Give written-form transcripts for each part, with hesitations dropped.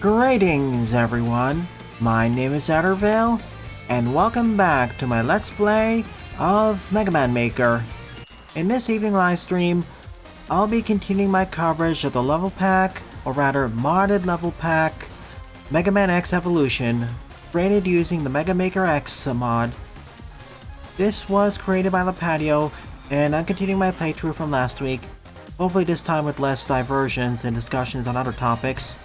Greetings everyone, my name is Addervale, and welcome back to my Let's Play of Mega Man Maker. In this evening live stream, I'll be continuing my coverage of the level pack, or rather modded level pack, Mega Man X Evolution, created using the Mega Maker X mod. This was created by Lipatio, and I'm continuing my playthrough from last week, hopefully this time with less diversions and discussions on other topics.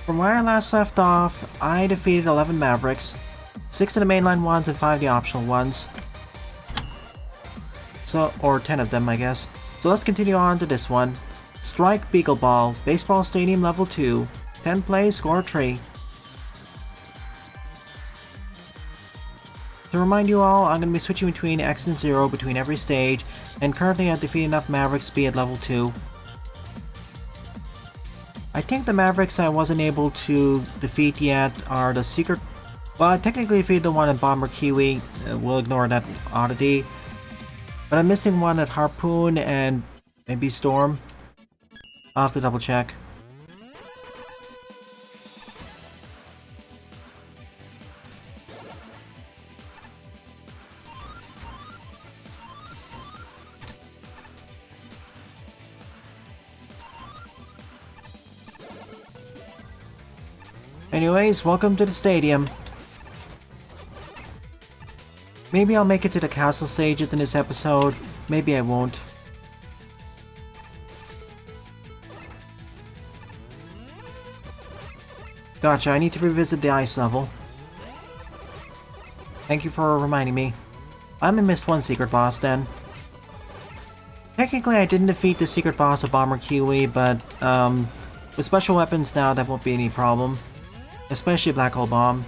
From where I last left off, I defeated 11 Mavericks, 6 of the mainline ones and 5 of the optional ones. Or 10 of them, I guess. So let's continue on to this one. Strike Beagle Ball, Baseball Stadium Level 2, 10 plays, score 3. To remind you all, I'm going to be switching between X and 0 between every stage, and currently I've defeated enough Mavericks to be at level 2. I think the Mavericks I wasn't able to defeat yet are the secret... Well, I technically defeated the one at Bomber Kiwi, we'll ignore that oddity. But I'm missing one at Harpoon and maybe Storm. I'll have to double check. Anyways, welcome to the stadium. Maybe I'll make it to the castle stages in this episode, maybe I won't. Gotcha, I need to revisit the ice level. Thank you for reminding me. I only missed one secret boss then. Technically I didn't defeat the secret boss of Bomber Kiwi, but with special weapons now that won't be any problem. Especially Black Hole Bomb.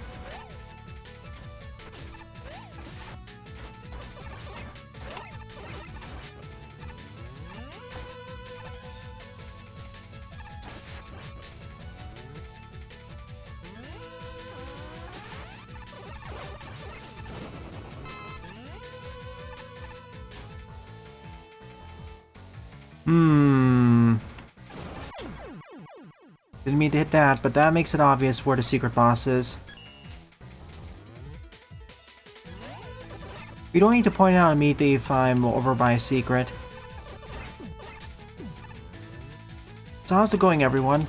Didn't mean to hit that, but that makes it obvious where the secret boss is. You don't need to point it out immediately if I'm over by a secret. So how's it going, everyone?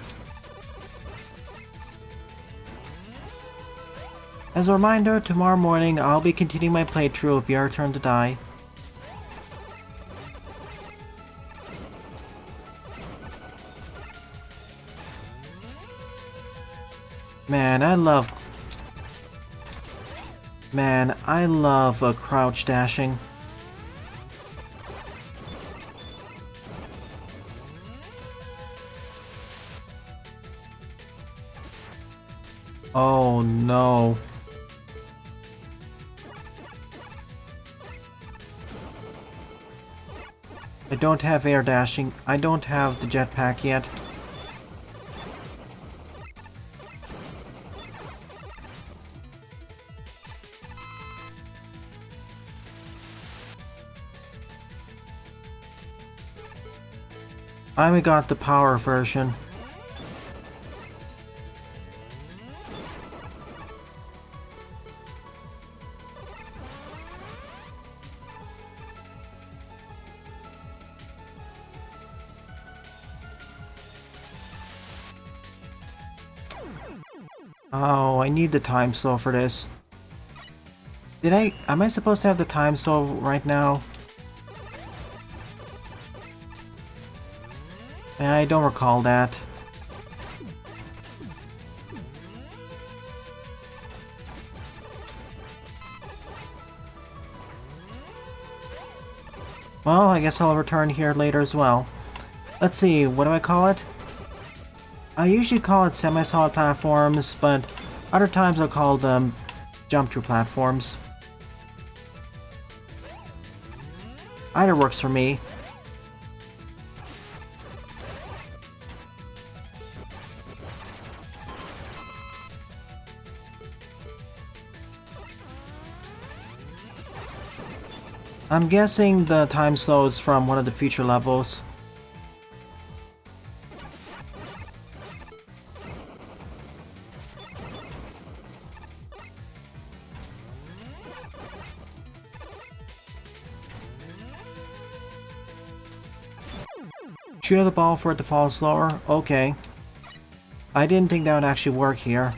As a reminder, tomorrow morning I'll be continuing my playthrough of Your Turn to Die. Man, I love crouch dashing. Oh no. I don't have air dashing. I don't have the jetpack yet. I only got the power version. Oh, I need the time slow for this. Am I supposed to have the time slow right now? I don't recall that. Well, I guess I'll return here later as well. Let's see, what do I call it? I usually call it semi-solid platforms, but other times I'll call them jump-through platforms. Either works for me. I'm guessing the time slows from one of the future levels. Shoot the ball for it to fall slower? Okay. I didn't think that would actually work here.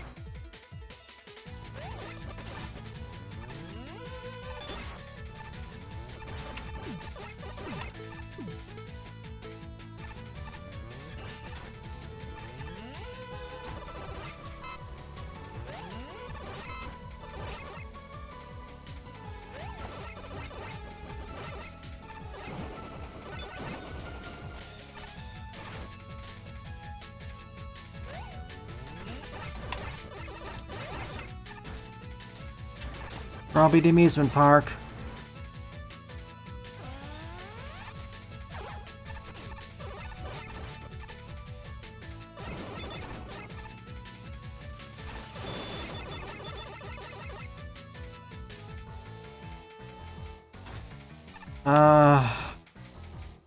Probably the amusement park.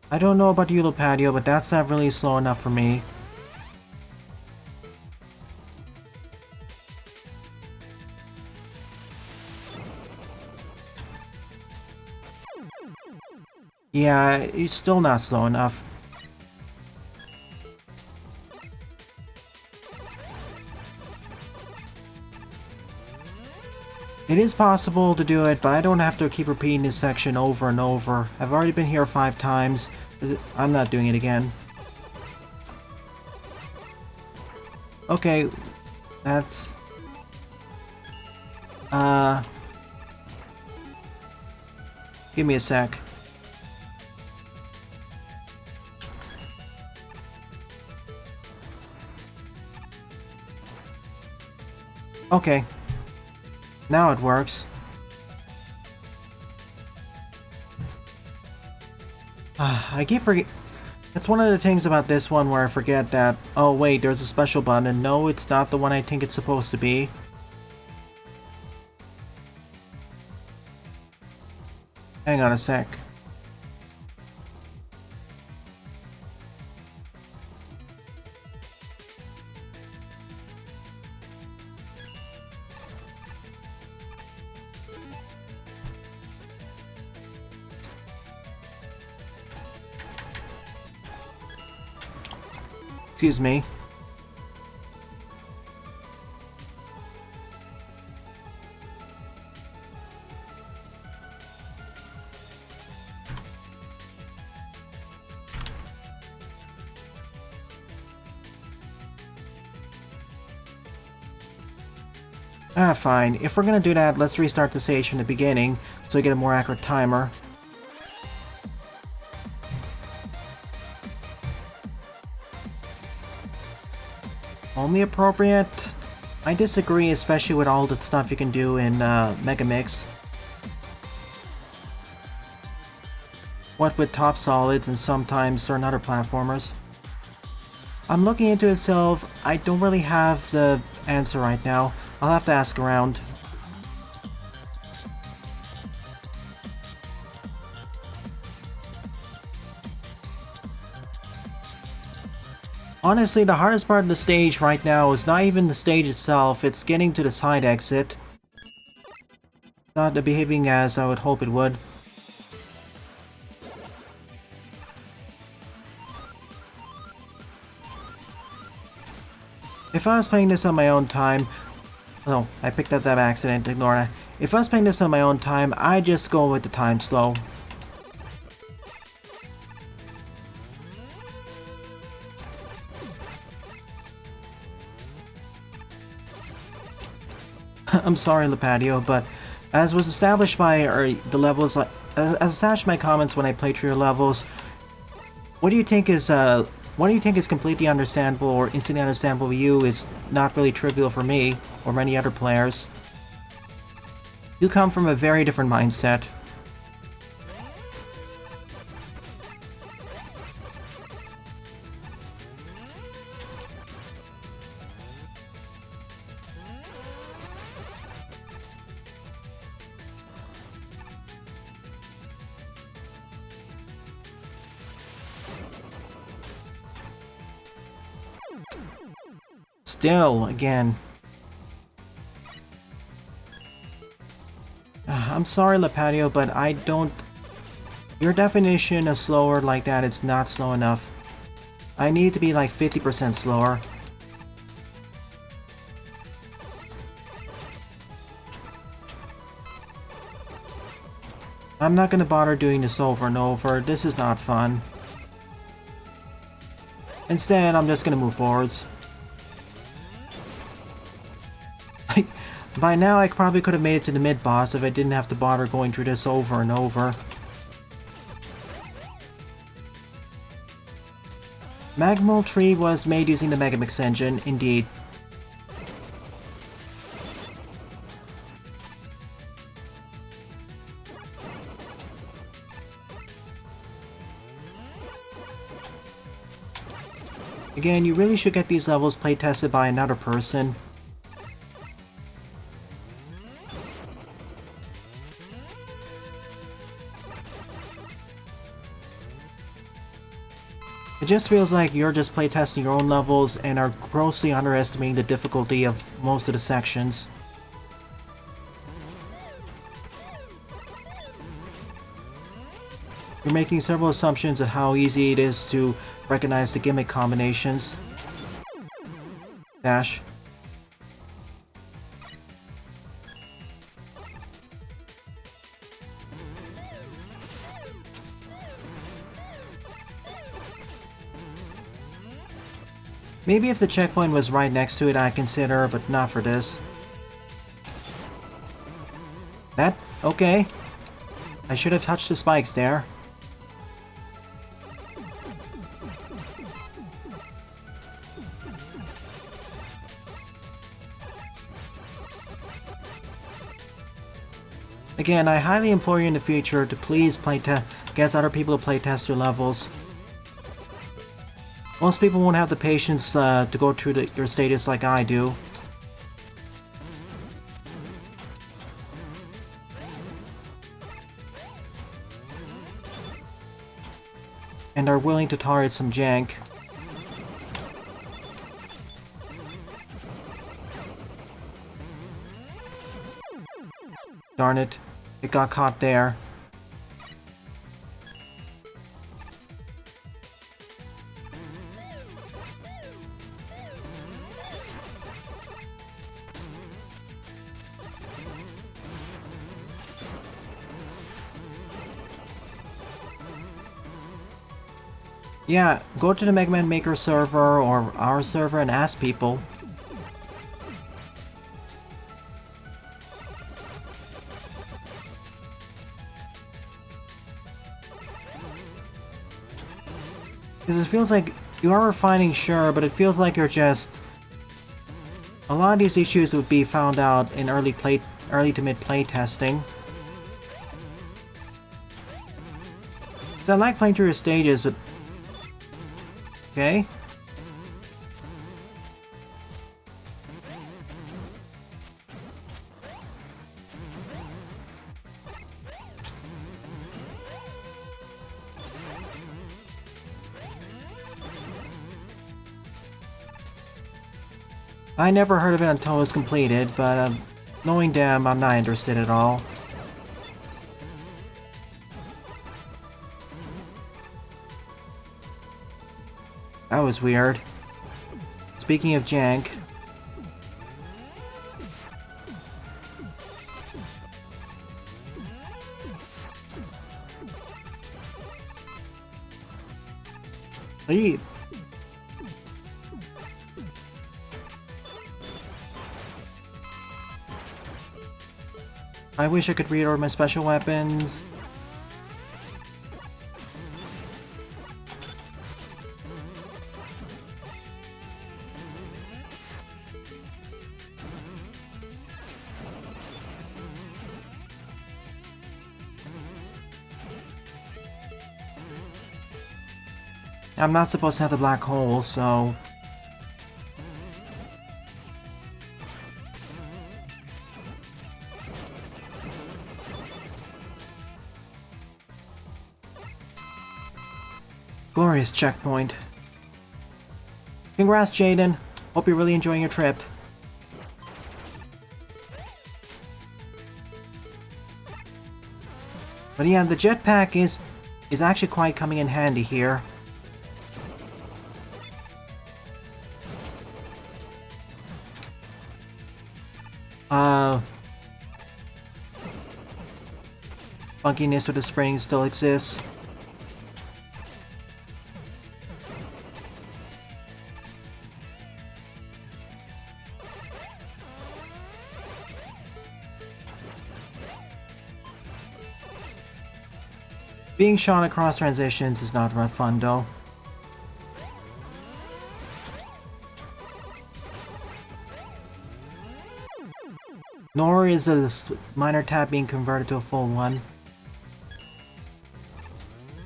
I don't know about you, Lipatio, but that's not really slow enough for me. Yeah, it's still not slow enough. It is possible to do it, but I don't have to keep repeating this section over and over. I've already been here 5 times. I'm not doing it again. Okay, that's... Give me a sec. Okay. Now it works. I keep forgetting. That's one of the things about this one where I forget that, oh wait, there's a special button. No, it's not the one I think it's supposed to be. Hang on a sec. Excuse me. Fine. If we're gonna do that, let's restart the stage from the beginning so we get a more accurate timer. Only appropriate? I disagree, especially with all the stuff you can do in Mega Mix. What with top solids and sometimes certain other platformers. I'm looking into itself. I don't really have the answer right now. I'll have to ask around. Honestly, the hardest part of the stage right now is not even the stage itself, it's getting to the side exit. Not behaving as I would hope it would. If I was playing this on my own time... Oh, I picked up that accident, ignore that. If I was playing this on my own time, I'd just go with the time slow. I'm sorry, Lipatio, but as was established by the levels, as established in my comments when I played through your levels, what do you think is completely understandable or instantly understandable to you is not really trivial for me or many other players. You come from a very different mindset. Still, again. I'm sorry, Lipatio, but I don't... Your definition of slower like that, it's not slow enough. I need to be like 50% slower. I'm not gonna bother doing this over and over. This is not fun. Instead, I'm just gonna move forwards. By now, I probably could have made it to the mid-boss if I didn't have to bother going through this over and over. Magmal Tree was made using the MMX engine, indeed. Again, you really should get these levels playtested by another person. It just feels like you're just playtesting your own levels and are grossly underestimating the difficulty of most of the sections. You're making several assumptions of how easy it is to recognize the gimmick combinations. Dash. Maybe if the checkpoint was right next to it I'd consider, but not for this. That? Okay. I should have touched the spikes there. Again, I highly implore you in the future to please get other people to playtest your levels. Most people won't have the patience to go through your status like I do. And are willing to tolerate some jank. Darn it, it got caught there. Yeah, go to the Mega Man Maker server or our server and ask people. Because it feels like you are refining, sure, but it feels like you're just... A lot of these issues would be found out in early to mid play testing. So I like playing through your stages, but... Okay. I never heard of it until it was completed, but knowing them, I'm not interested at all. That was weird. Speaking of jank... Leave. I wish I could reorder my special weapons. I'm not supposed to have the black hole, so... Glorious checkpoint. Congrats, Jaden. Hope you're really enjoying your trip. But yeah, the jetpack is actually quite coming in handy here. Funkiness with the spring still exists. Being shot across transitions is not rough fun though. Nor is a minor tap being converted to a full one.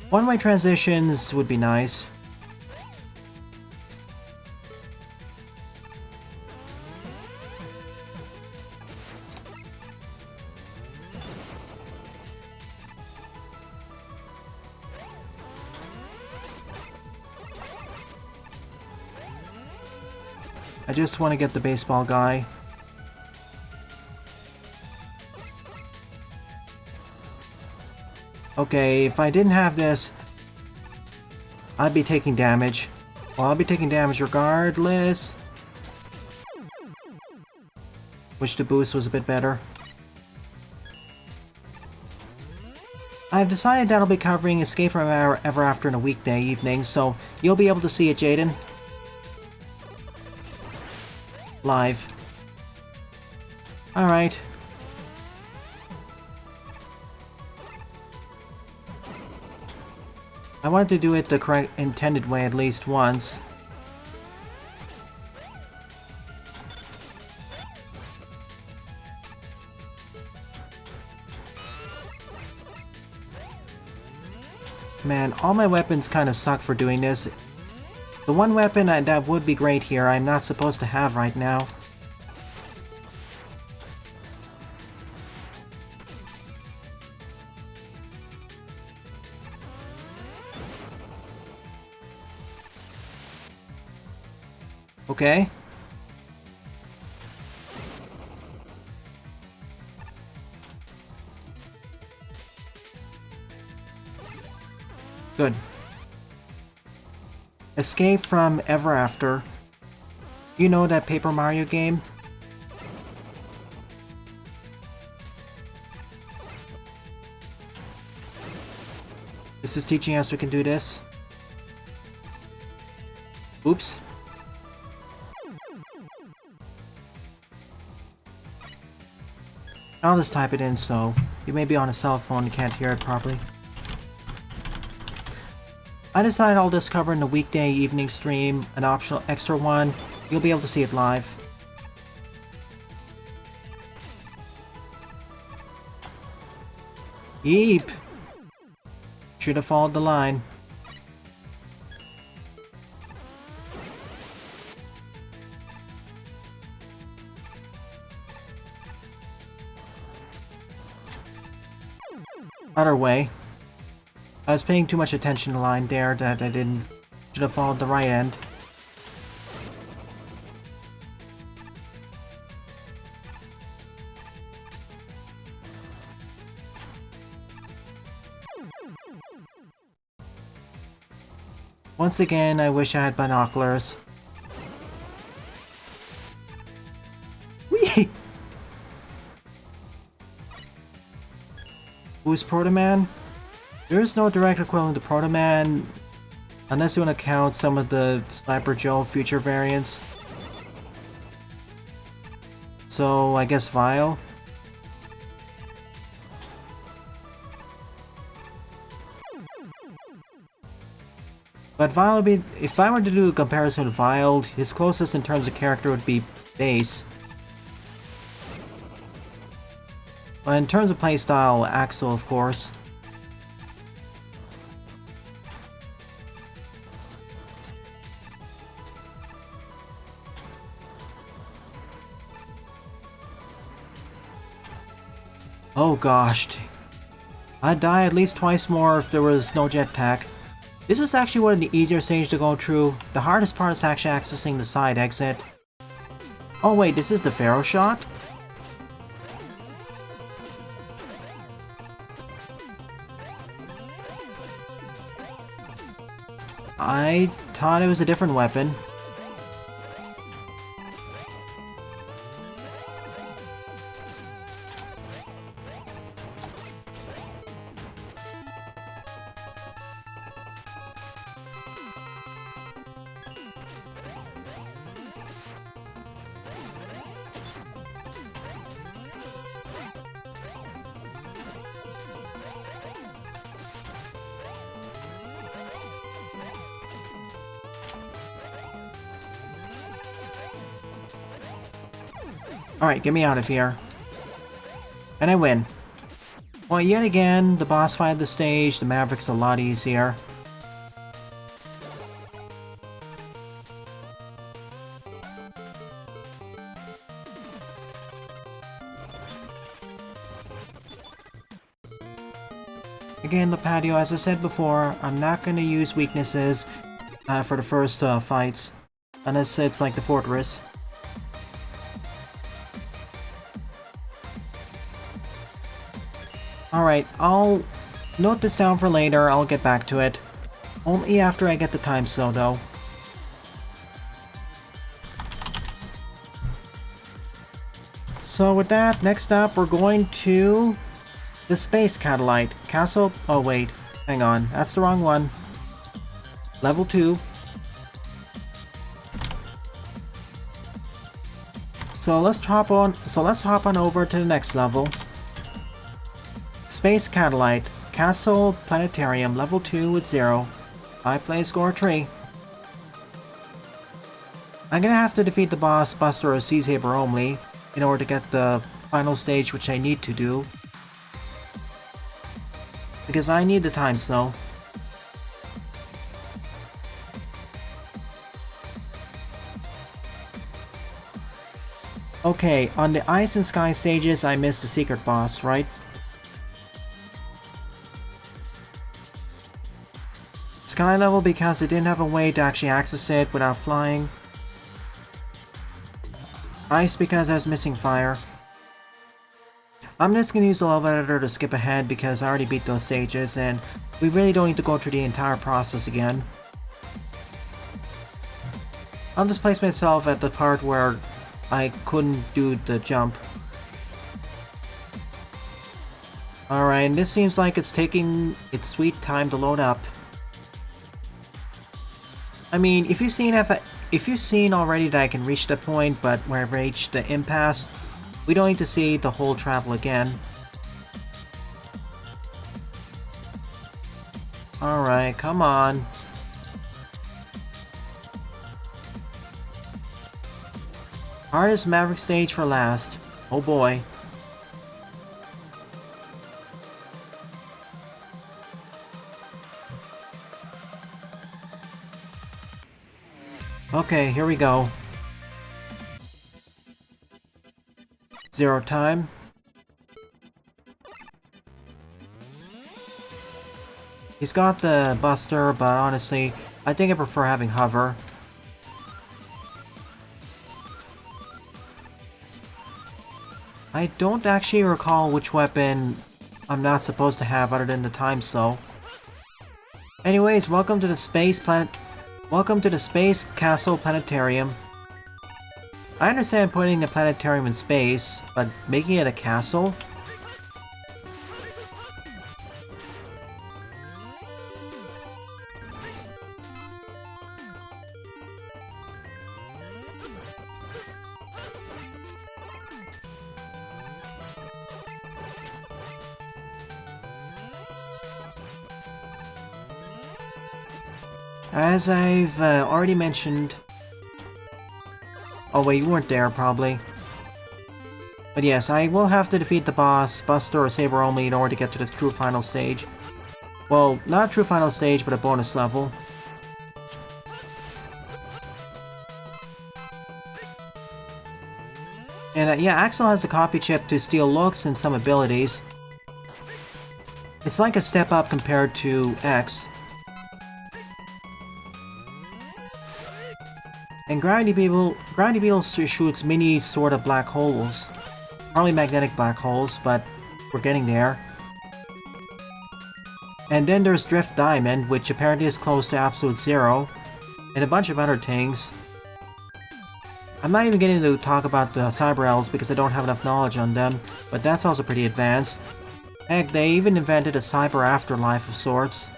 One-way transitions would be nice. I just want to get the baseball guy. Okay, if I didn't have this, I'd be taking damage. Well, I'll be taking damage regardless. Wish the boost was a bit better. I've decided that I'll be covering Escape from Ever After in a weekday evening, so you'll be able to see it, Jaden. Live. Alright. I wanted to do it the correct intended way at least once. Man, all my weapons kind of suck for doing this. The one weapon that would be great here, I'm not supposed to have right now. Okay. Good. Escape from Ever After. You know that Paper Mario game? This is teaching us we can do this. Oops. I'll just type it in so you may be on a cell phone and can't hear it properly. I decided I'll just cover in the weekday evening stream, an optional extra one. You'll be able to see it live. Yeep! Should have followed the line. Other way. I was paying too much attention to the line there that I didn't. Should have followed the right end. Once again, I wish I had binoculars. Whee! Who's Proto Man? There is no direct equivalent to Proto Man, unless you want to count some of the Sniper Joe future variants. So, I guess Vile? But Vile would be... If I were to do a comparison with Vile, his closest in terms of character would be Base. But in terms of playstyle, Axel, of course. Oh gosh. I'd die at least twice more if there was no jetpack. This was actually one of the easier stages to go through. The hardest part is actually accessing the side exit. Oh wait, this is the Pharaoh shot? I thought it was a different weapon. Alright, get me out of here. And I win. Well, yet again, the boss fight of the stage, the Maverick's a lot easier. Again, Lipatio, as I said before, I'm not going to use weaknesses for the first fights. Unless it's like the fortress. Alright, I'll note this down for later, I'll get back to it. Only after I get the time so though. So with that, next up we're going to the Space Catalyte. Castle... oh wait, hang on, that's the wrong one. Level 2. So let's hop on over to the next level. Space Catalyte, Castle Planetarium, level 2 with 0. I play score 3. I'm gonna have to defeat the boss Buster or Sea Saber only in order to get the final stage, which I need to do. Because I need the time snow. Okay, on the Ice and Sky stages, I missed the secret boss, right? Sky level because I didn't have a way to actually access it without flying. Ice because I was missing fire. I'm just gonna use the level editor to skip ahead because I already beat those stages and we really don't need to go through the entire process again. I'll just place myself at the part where I couldn't do the jump. Alright, and this seems like it's taking its sweet time to load up. I mean, if you've seen already that I can reach the point, but where I've reached the impasse, we don't need to see the whole travel again. Alright, come on. Hardest Maverick stage for last. Oh boy. Okay, here we go. 0 time. He's got the Buster, but honestly, I think I prefer having Hover. I don't actually recall which weapon I'm not supposed to have other than the time slow. Anyways, welcome to the Space Castle Planetarium. I understand putting a planetarium in space, but making it a castle? As I've already mentioned... oh wait, you weren't there probably. But yes, I will have to defeat the boss, Buster or Saber only, in order to get to the true final stage. Well, not a true final stage, but a bonus level. And yeah, Axel has a copy chip to steal looks and some abilities. It's like a step up compared to X. And Gravity Beetle shoots mini sort of black holes. Probably magnetic black holes, but we're getting there. And then there's Drift Diamond, which apparently is close to absolute zero. And a bunch of other things. I'm not even getting to talk about the Cyber Elves because I don't have enough knowledge on them, but that's also pretty advanced. Heck, they even invented a cyber afterlife of sorts.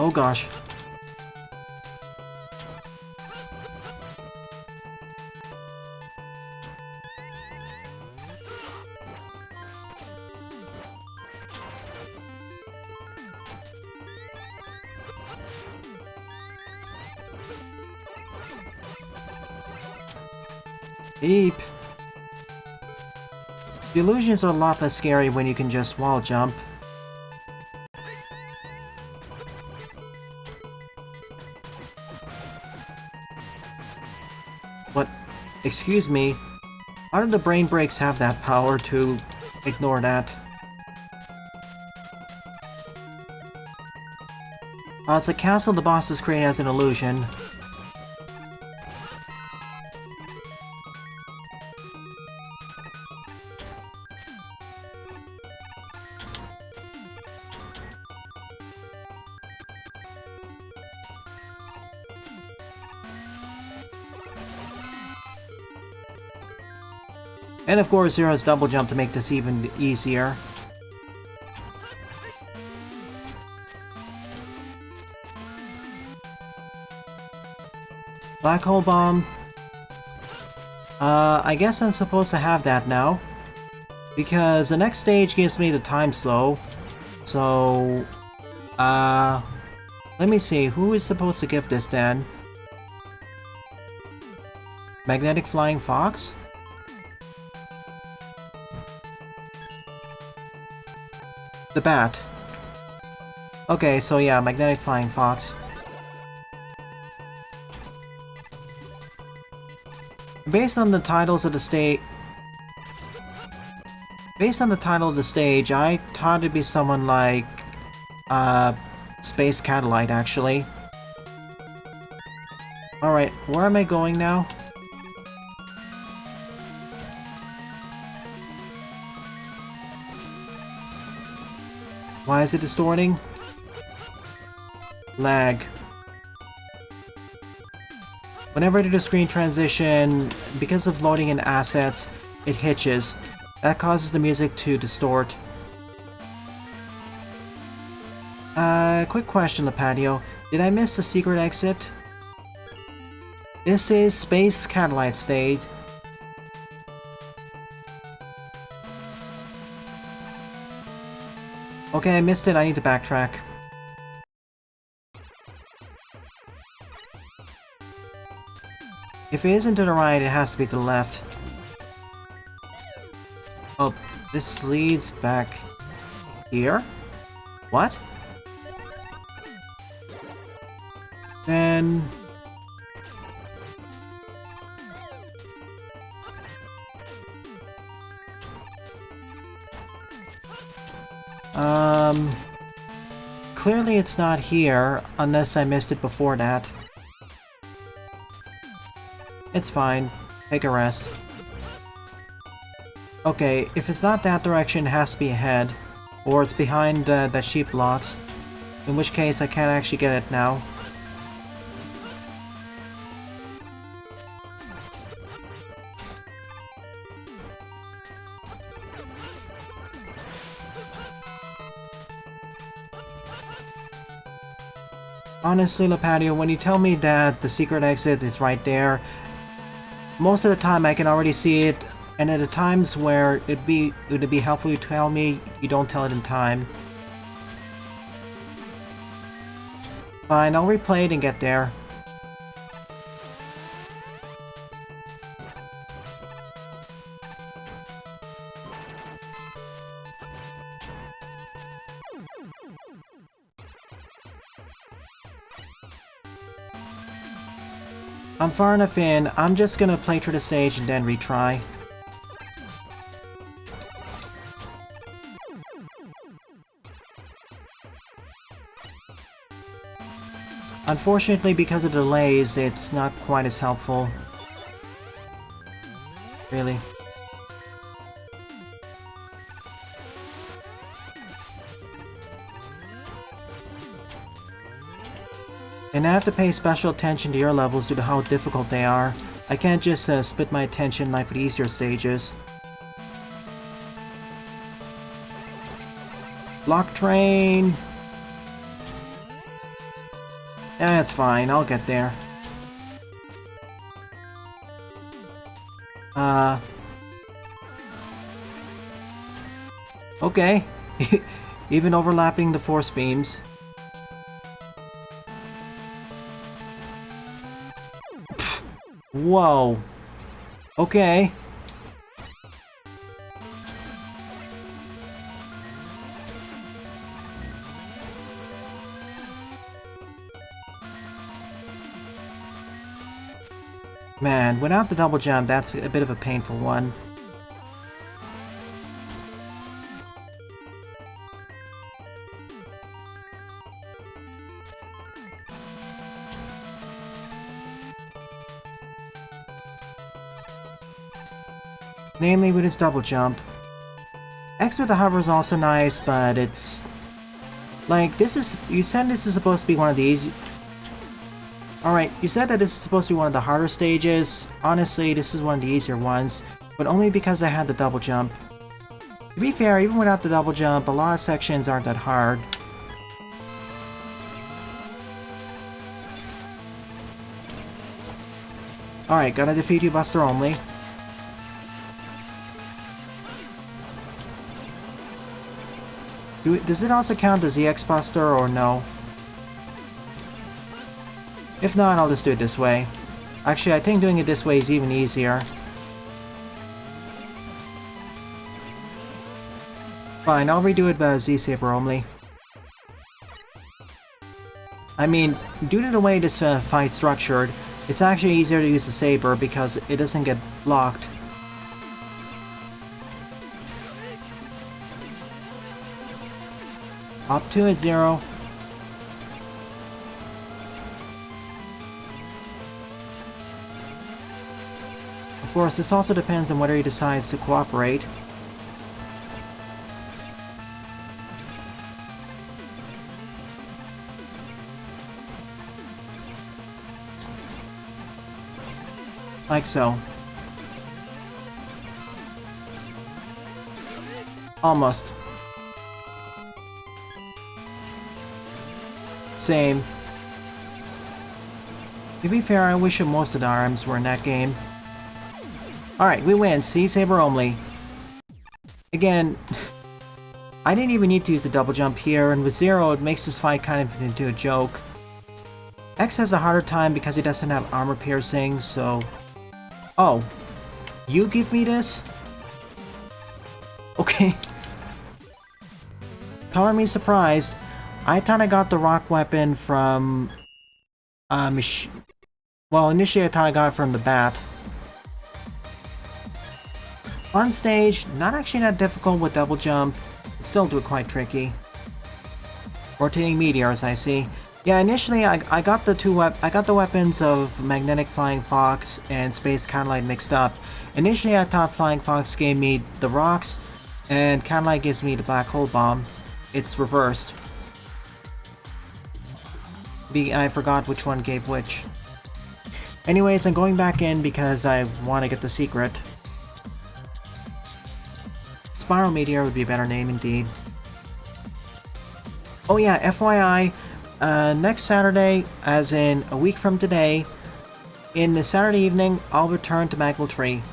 Oh gosh. Eep. The illusions are a lot less scary when you can just wall jump. What? Excuse me? How do the brain breaks have that power to ignore that? It's a castle the boss is created as an illusion. And of course, Zero's double jump to make this even easier. Black hole bomb. I guess I'm supposed to have that now. Because the next stage gives me the time slow. So, let me see, who is supposed to give this then? Magnetic Flying Fox? The bat. Okay, so yeah, Magnetic Flying Fox. Based on the titles of the stage, I thought it'd be someone like Space Catalyte, actually. Alright, where am I going now? Why is it distorting? Lag. Whenever I do the screen transition, because of loading in assets, it hitches. That causes the music to distort. Quick question, Lipatio. Did I miss the secret exit? This is Space Catalyte State. Okay, I missed it. I need to backtrack. If it isn't to the right, it has to be to the left. Oh, this leads back here? What? Then... Clearly it's not here, unless I missed it before that. It's fine. Take a rest. Okay, if it's not that direction, it has to be ahead. Or it's behind the sheep blocks. In which case, I can't actually get it now. Honestly, Lipatio, when you tell me that the secret exit is right there, most of the time I can already see it, and at the times where it'd be helpful to tell me, you don't tell it in time. Fine, I'll replay it and get there. I'm far enough in, I'm just gonna play through the stage and then retry. Unfortunately, because of delays, it's not quite as helpful. Really. And I have to pay special attention to your levels due to how difficult they are. I can't just split my attention like with easier stages. Block train! Yeah, it's fine, I'll get there. Okay. Even overlapping the force beams. Whoa. Okay. Man, without the double jump, that's a bit of a painful one. Namely with its double jump. X with the hover is also nice, but it's... like, this is... you said this is supposed to be one of the easy... Alright, you said that this is supposed to be one of the harder stages. Honestly, this is one of the easier ones, but only because I had the double jump. To be fair, even without the double jump, a lot of sections aren't that hard. Alright, gotta defeat you, Buster only. Does it also count as ZX Buster or no? If not, I'll just do it this way. Actually, I think doing it this way is even easier. Fine, I'll redo it by Z-Saber only. I mean, due to the way this fight's structured, it's actually easier to use the Saber because it doesn't get blocked. Up to it, Zero. Of course, this also depends on whether he decides to cooperate. Like so. Almost. Same. To be fair, I wish most of the arms were in that game. Alright, we win. Z-Saber only. Again, I didn't even need to use the double jump here, and with Zero, it makes this fight kind of into a joke. X has a harder time because he doesn't have armor piercing, so... Oh. You give me this? Okay. Color me surprised. I thought I got the rock weapon from... well, initially I thought I got it from the bat. Fun stage, not actually that difficult with double jump. It's still quite tricky. Rotating meteors, I see. Yeah, initially I got the weapons of Magnetic Flying Fox and Space Catlight mixed up. Initially I thought Flying Fox gave me the rocks, and Catlight gives me the Black Hole Bomb. It's reversed. I forgot which one gave which. Anyways, I'm going back in because I want to get the secret. Spiral Meteor would be a better name indeed. Oh yeah, FYI, next Saturday, as in a week from today, in the Saturday evening, I'll return to Magwell Tree.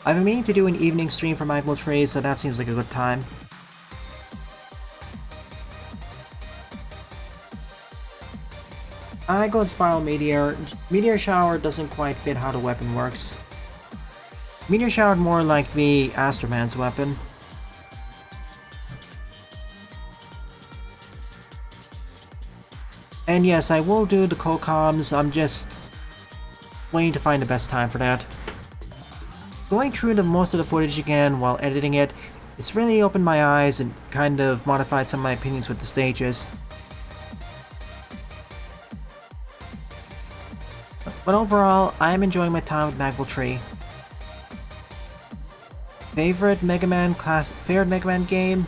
I've been meaning to do an evening stream for Magwell Tree, so that seems like a good time. I go with Spiral Meteor. Meteor Shower doesn't quite fit how the weapon works. Meteor Shower is more like the Astroman's weapon. And yes, I will do the co-coms, I'm just waiting to find the best time for that. Going through most of the footage again while editing it, it's really opened my eyes and kind of modified some of my opinions with the stages. But overall, I am enjoying my time with Magwell Tree. Favorite Mega Man game?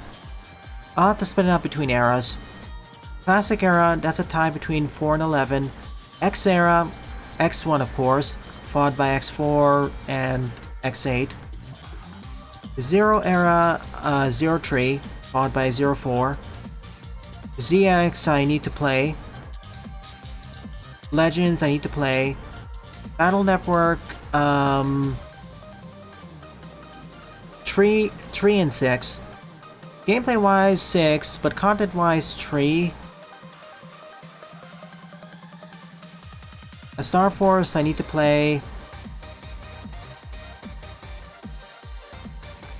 I'll have to split it up between eras. Classic era, that's a tie between 4 and 11. X era, X1 of course, followed by X4 and X8. Zero era, Zero 3, followed by 04. ZX, I need to play. Legends, I need to play. Battle Network, 3 and 6. Gameplay wise 6, but content wise 3. A Star Force I need to play.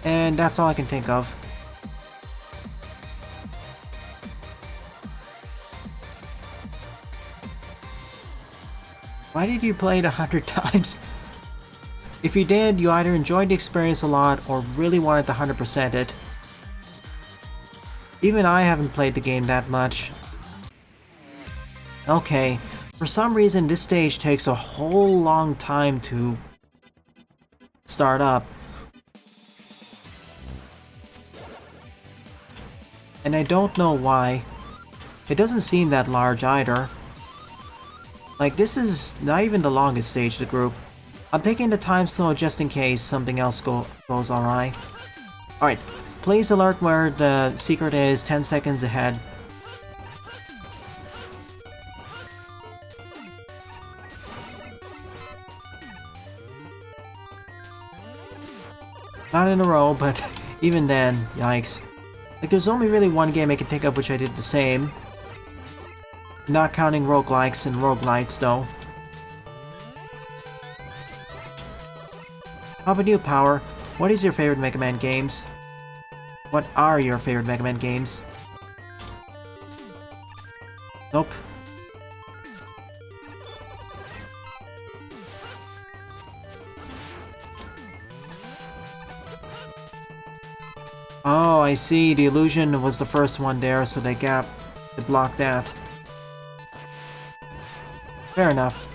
and that's all I can think of. Why did you play it 100 times? If you did, you either enjoyed the experience a lot or really wanted to 100% it. Even I haven't played the game that much. Okay, for some reason this stage takes a whole long time to start up. And I don't know why. It doesn't seem that large either. Like, this is not even the longest stage of the group. I'm taking the time slow just in case something else goes awry. Alright, please alert where the secret is 10 seconds ahead. Not in a row, but even then, yikes. Like, there's only really one game I can think of which I did the same. Not counting roguelikes and roguelites, though. How about you, Power? What is your favorite Mega Man games? What are your favorite Mega Man games? Nope. Oh, I see. The illusion was the first one there, so they blocked that. Fair enough.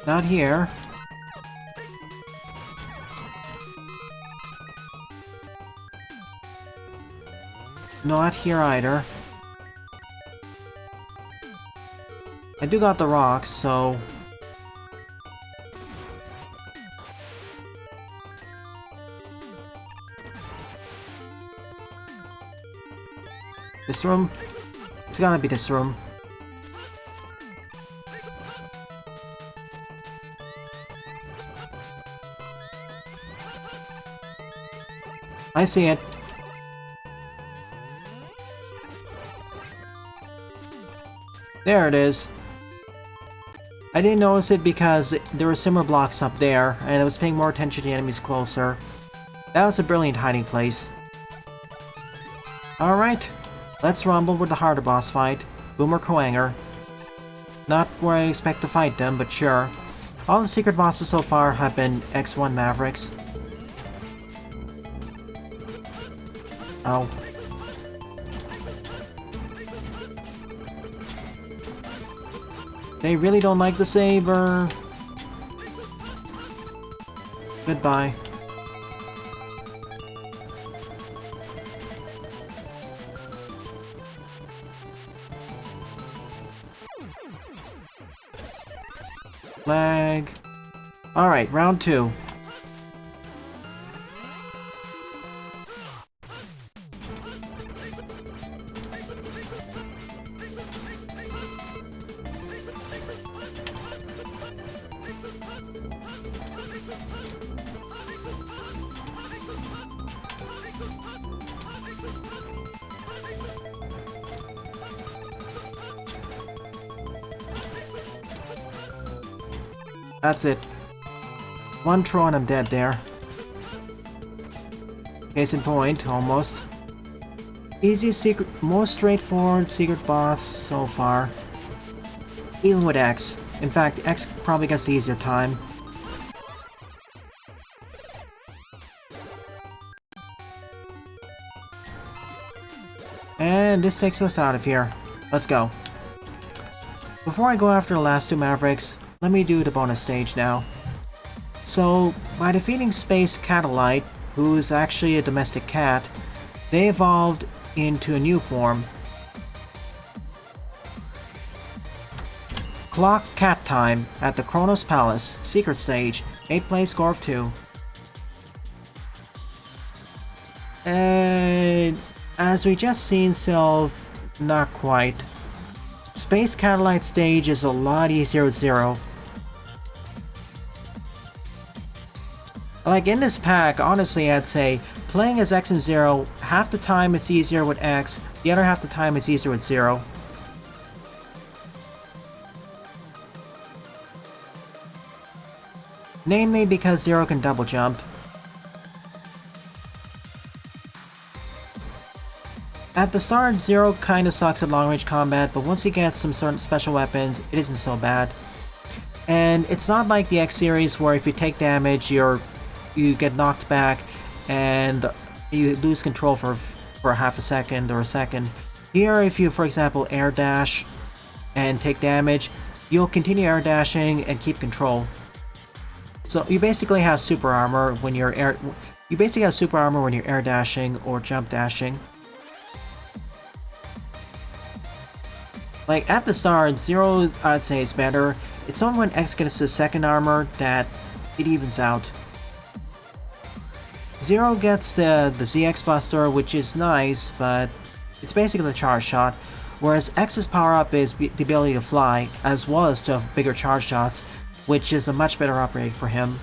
Not here. Not here either. I do got the rocks, so... This room? It's gotta be this room. I see it. There it is. I didn't notice it because there were similar blocks up there, and I was paying more attention to the enemies closer. That was a brilliant hiding place. Alright, let's rumble with the harder boss fight, Boomer Koanger. Not where I expect to fight them, but sure. All the secret bosses so far have been X1 Mavericks. Ow. They really don't like the saber. Goodbye. Flag. Alright, round 2. That's it. One throw and I'm dead there. Case in point, almost. Easiest secret, most straightforward secret boss so far. Even with X. In fact, X probably gets the easier time. And this takes us out of here. Let's go. Before I go after the last 2 Mavericks, let me do the bonus stage now. So, by defeating Space Catalyte, who is actually a domestic cat, they evolved into a new form. Clock Cat Time at the Kronos Palace, Secret Stage, 8th place, score of 2. As we just seen, Sylv, not quite. Space Catalyte stage is a lot easier with Zero. Like in this pack, honestly, I'd say playing as X and Zero, half the time it's easier with X, the other half the time it's easier with Zero. Namely because Zero can double jump. At the start, Zero kinda sucks at long-range combat, but once he gets some certain special weapons, it isn't so bad. And it's not like the X series where if you take damage, you get knocked back and you lose control for half a second or a second. Here, if you, for example, air dash and take damage, you'll continue air dashing and keep control. So you basically have super armor when you're air dashing or jump dashing. Like, at the start, Zero, I'd say, is better. It's only when X gets the second armor that it evens out. Zero gets the ZX Buster, which is nice, but it's basically the charge shot, whereas X's power-up is the ability to fly, as well as to have bigger charge shots, which is a much better upgrade for him.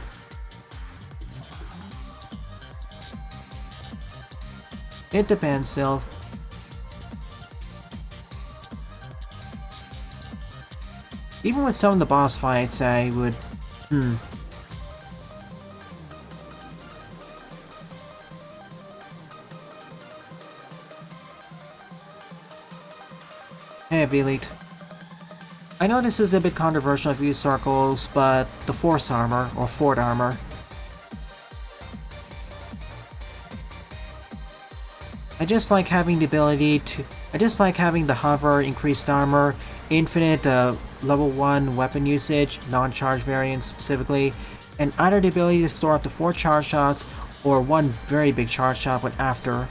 It depends, still. Even with some of the boss fights, I would... Hey, Elite. I know this is a bit controversial in a few circles, but the Force Armor, or Ford Armor. I just like having the ability to... I just like having the hover, increased armor, infinite level 1 weapon usage, non-charge variants specifically, and either the ability to store up to 4 charge shots or 1 very big charge shot with after.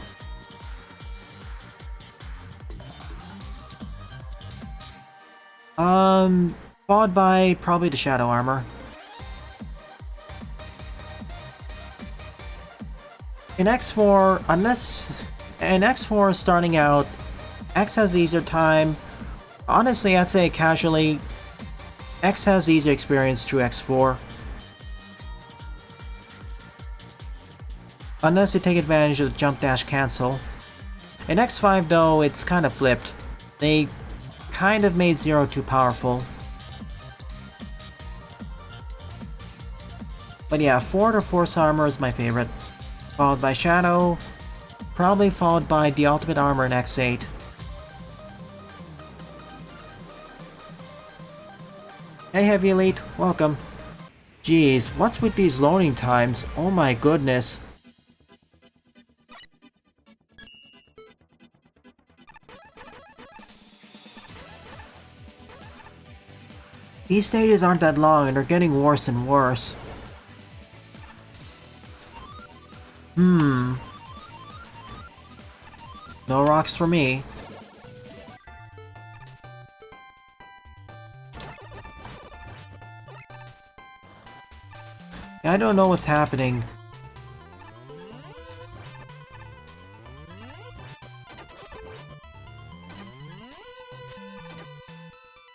Followed by probably the Shadow Armor. In X4, in X4 starting out, X has the easier time. Honestly, I'd say casually, X has the easier experience through X4. Unless you take advantage of the jump dash cancel. In X5 though, it's kind of flipped. They kind of made Zero too powerful. But yeah, Ford or Force Armor is my favorite. Followed by Shadow, probably followed by the Ultimate Armor in X8. Hey Heavy Elite, welcome. Jeez, what's with these loading times? Oh my goodness. These stages aren't that long and they're getting worse and worse. No rocks for me. I don't know what's happening.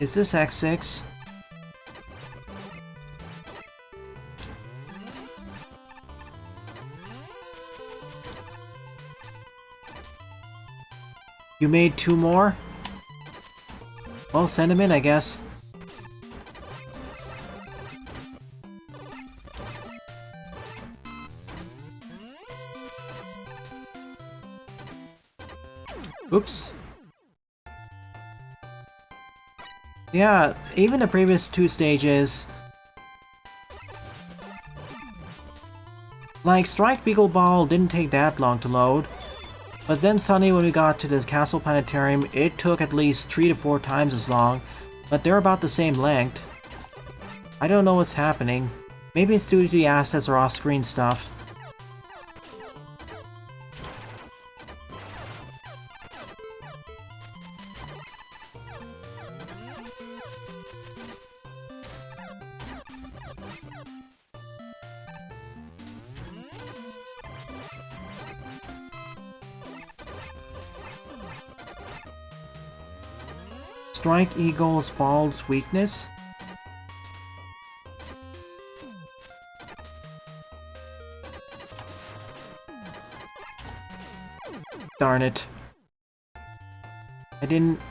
Is this X6? You made 2 more? Well, send them in, I guess. Oops. Yeah, even the previous 2 stages... Like, Strike Beagle Ball didn't take that long to load. But then suddenly when we got to the Castle Planetarium, it took at least 3 to 4 times as long. But they're about the same length. I don't know what's happening. Maybe it's due to the assets or off-screen stuff. Strike Eagle's Ball's weakness? Darn it.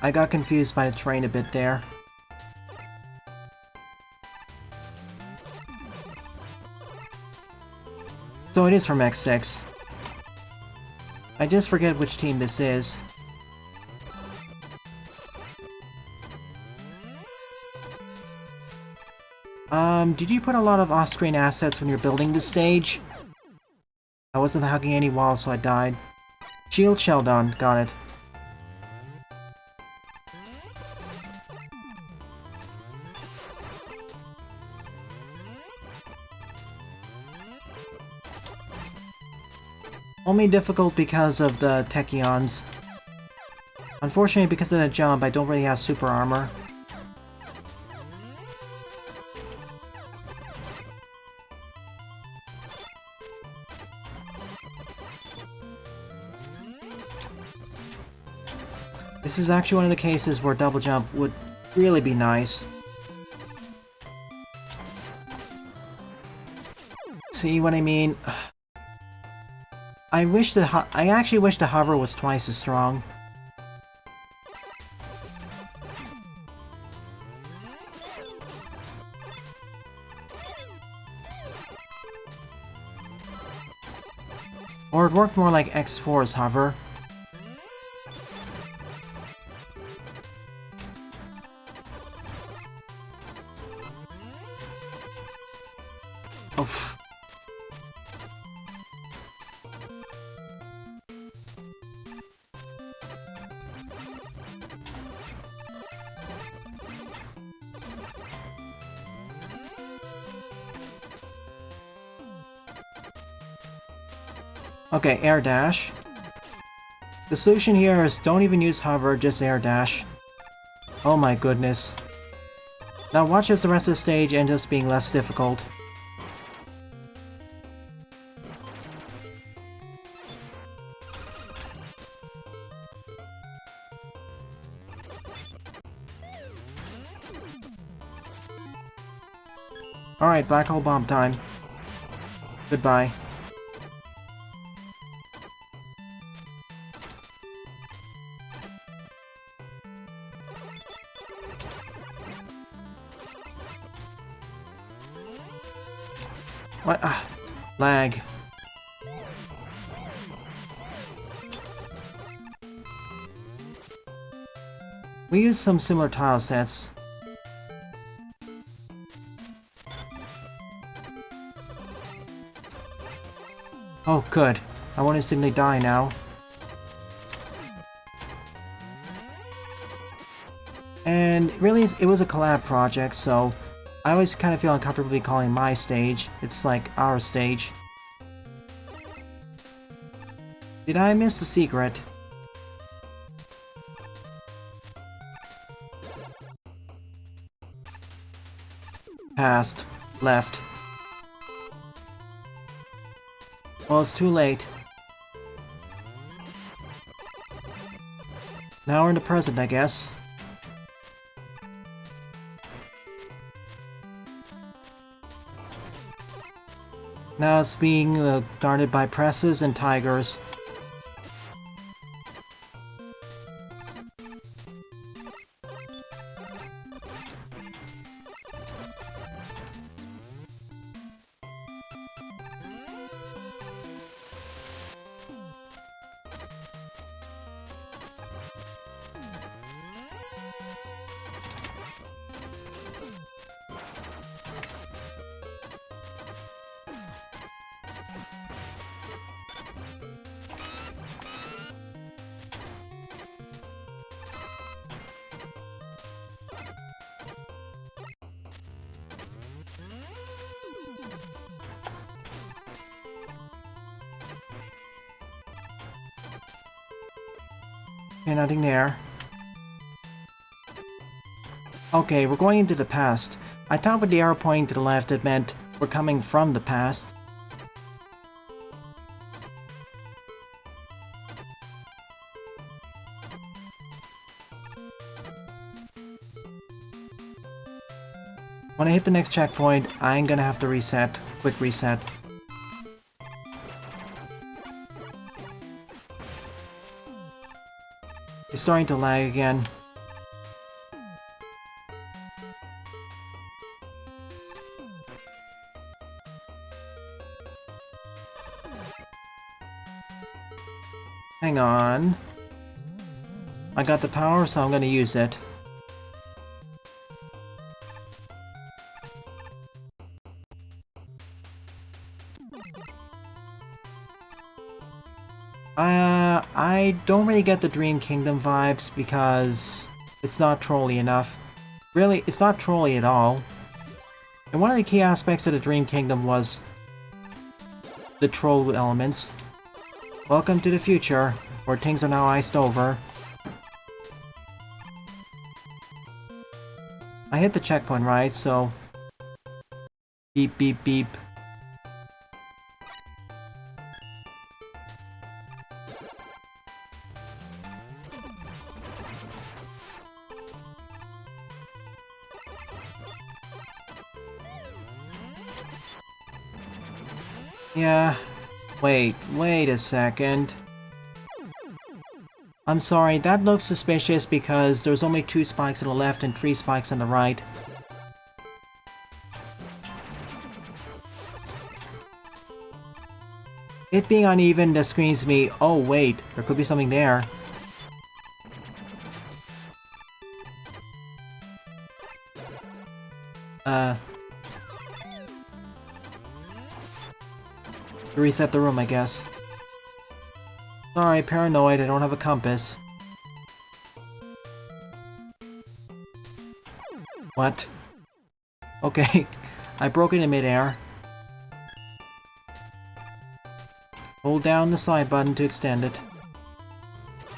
I got confused by the train a bit there. So it is from X6. I just forget which team this is. Did you put a lot of off-screen assets when you're building this stage? I wasn't hugging any walls, so I died. Shield shell done. Got it. Only difficult because of the Techions. Unfortunately, because of the jump, I don't really have super armor. This is actually one of the cases where double jump would really be nice. See what I mean? I actually wish the hover was twice as strong. Or it worked more like X4's hover. Oof. Okay, air dash. The solution here is don't even use hover, just air dash. Oh my goodness. Now watch as the rest of the stage ends up being less difficult. Alright, black hole bomb time. Goodbye. What? Ah, lag. We used some similar tile sets. Oh, good. I won't instantly die now. And really, it was a collab project, so I always kind of feel uncomfortable calling my stage. It's like our stage. Did I miss the secret? Past. Left. Well, it's too late. Now we're in the present, I guess. Now it's being guarded by presses and tigers. Okay, nothing there. Okay, we're going into the past. I thought with the arrow pointing to the left it meant we're coming from the past. When I hit the next checkpoint, I'm gonna have to reset. Quick reset. It's starting to lag again. Hang on. I got the power, so I'm gonna use it. I don't really get the Dream Kingdom vibes because it's not trolly enough. Really, it's not trolly at all. And one of the key aspects of the Dream Kingdom was the troll elements. Welcome to the future, where things are now iced over. I hit the checkpoint, right? So... beep, beep, beep. Yeah. Wait a second. I'm sorry, that looks suspicious because there's only 2 spikes on the left and 3 spikes on the right. It being uneven that screams me, oh wait, there could be something there. Reset the room, I guess. Sorry, paranoid, I don't have a compass. What? Okay, I broke it in midair. Hold down the side button to extend it.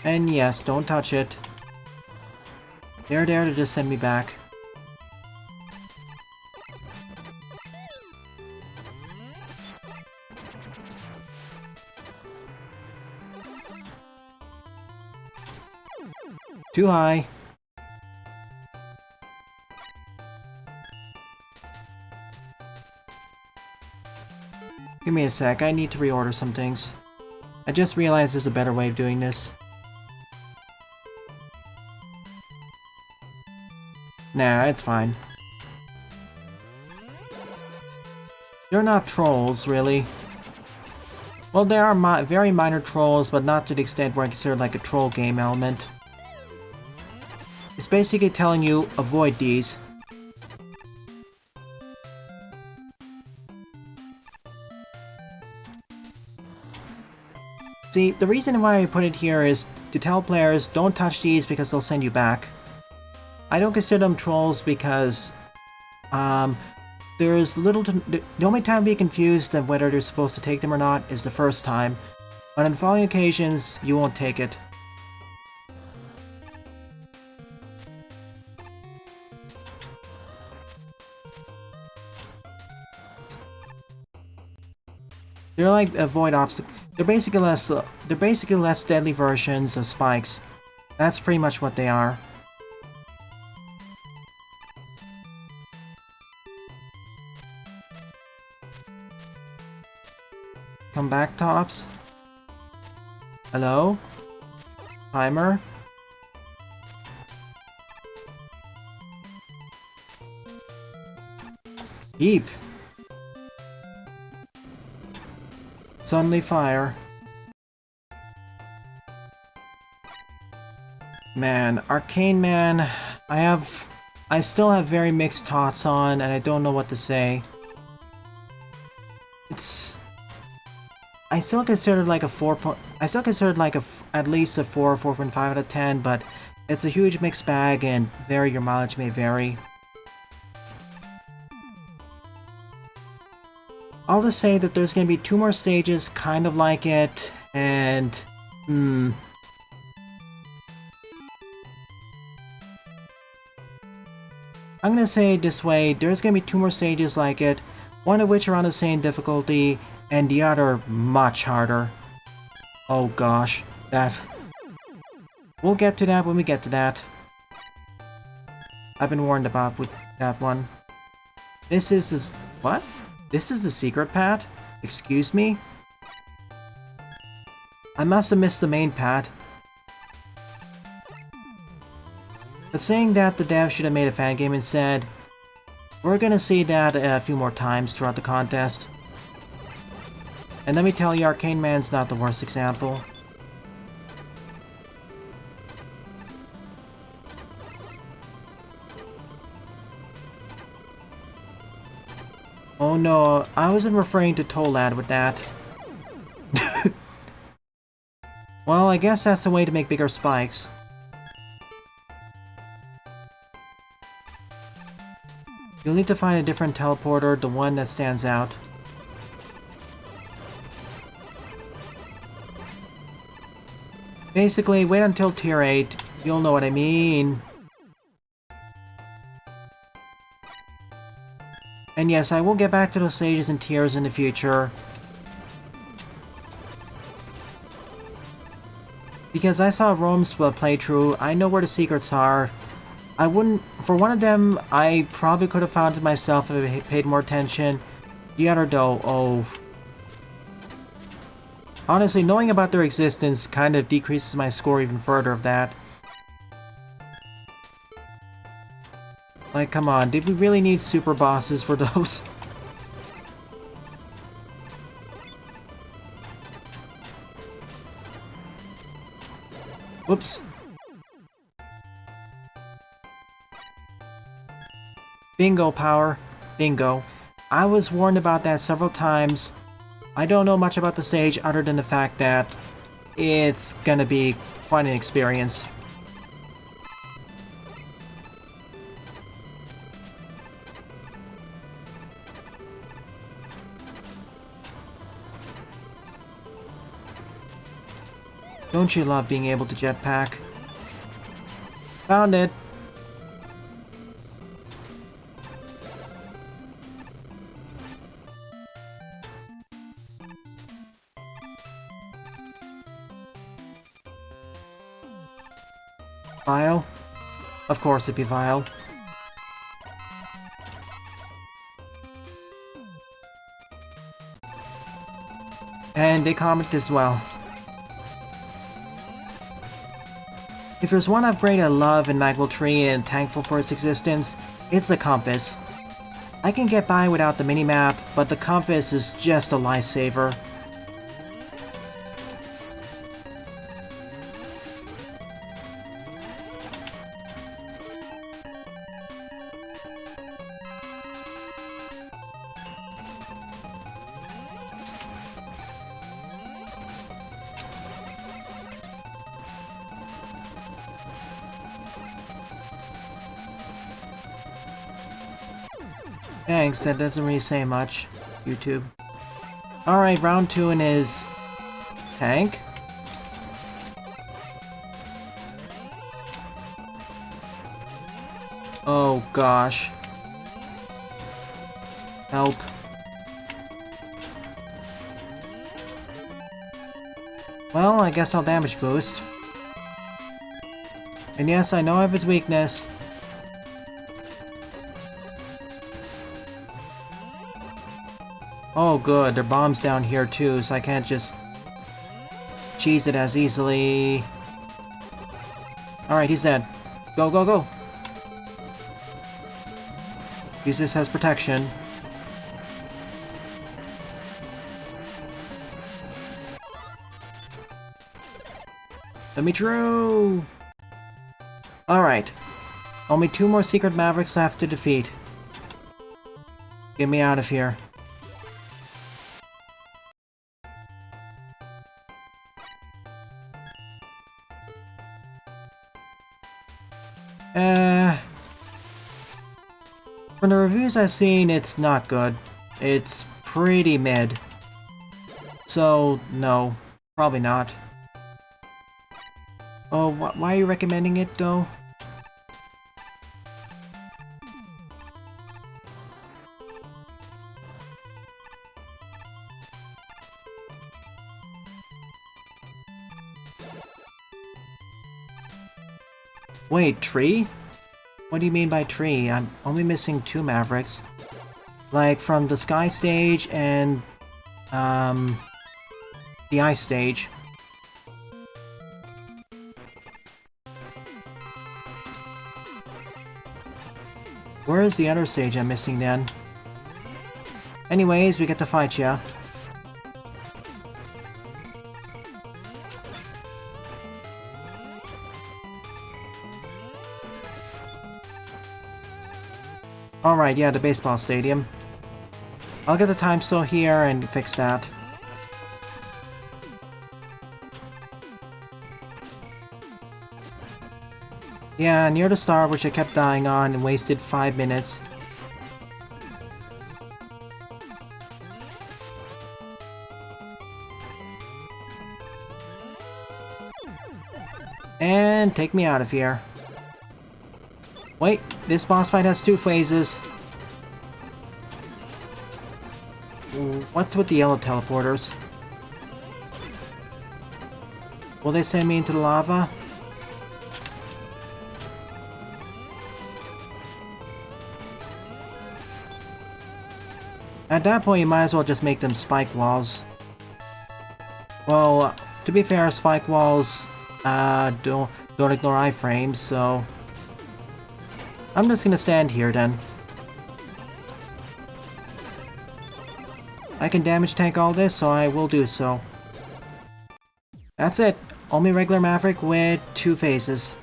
And yes, don't touch it. They're there to just send me back. Too high. Give me a sec, I need to reorder some things. I just realized there's a better way of doing this. Nah, it's fine. They're not trolls, really. Well, they are very minor trolls, but not to the extent where I consider like a troll game element. It's basically telling you, avoid these. See, the reason why I put it here is to tell players, don't touch these because they'll send you back. I don't consider them trolls because, there's little to... The only time to be confused of whether they're supposed to take them or not is the first time. But on following occasions, you won't take it. They're like avoid obstacles. They're basically less deadly versions of spikes. That's pretty much what they are. Come back, Tops. Hello? Timer? Beep. Suddenly fire. Man, Arcane Man, I still have very mixed thoughts on, and I don't know what to say. I still consider it like a 4. I still consider it like at least a 4 or 4.5 out of 10, but it's a huge mixed bag, and your mileage may vary. I'll just say that there's going to be 2 more stages kind of like it, and... I'm going to say it this way, there's going to be 2 more stages like it, one of which are on the same difficulty, and the other much harder. Oh gosh, that... We'll get to that when we get to that. I've been warned about with that one. This is the... What? This is the secret pad? Excuse me? I must have missed the main pad. But saying that the dev should have made a fan game instead, we're gonna see that a few more times throughout the contest. And let me tell you, Arcane Man's not the worst example. Oh no, I wasn't referring to Tollad with that. Well, I guess that's the way to make bigger spikes. You'll need to find a different teleporter, the one that stands out. Basically, wait until tier 8, you'll know what I mean. And yes, I will get back to those stages and tiers in the future. Because I saw Rome's playthrough, I know where the secrets are. I wouldn't... For one of them, I probably could have found it myself if I paid more attention. The other though, oh... Honestly, knowing about their existence kind of decreases my score even further of that. Like, come on, did we really need super bosses for those? Whoops. Bingo, power. Bingo. I was warned about that several times. I don't know much about the stage other than the fact that it's gonna be quite an experience. Don't you love being able to jetpack? Found it! Vile? Of course it'd be Vile. And they comment as well. If there's one upgrade I love in Magwell Tree and thankful for its existence, it's the compass. I can get by without the minimap, but the compass is just a lifesaver. Thanks, that doesn't really say much, YouTube. Alright, round 2 in his... tank? Oh gosh. Help. Well, I guess I'll damage boost. And yes, I know I have his weakness. Oh good, there are bombs down here too, so I can't just cheese it as easily. Alright, he's dead. Go, go, go! Use this as protection. Let me through! Alright. Only 2 more secret Mavericks left to defeat. Get me out of here. From the reviews I've seen, it's not good. It's pretty mid. So, no. Probably not. Oh, why are you recommending it, though? Wait, tree? What do you mean by tree? I'm only missing 2 Mavericks. Like, from the Sky stage and... the Ice stage. Where is the other stage I'm missing then? Anyways, we get to fight ya. Alright, yeah, the baseball stadium. I'll get the time still here and fix that. Yeah, near the star, which I kept dying on and wasted 5 minutes. And take me out of here. Wait, this boss fight has 2 phases. What's with the yellow teleporters? Will they send me into the lava? At that point, you might as well just make them spike walls. Well, to be fair, spike walls don't ignore iframes, so I'm just gonna stand here then. I can damage tank all this, so I will do so. That's it. Only regular Maverick with 2 phases.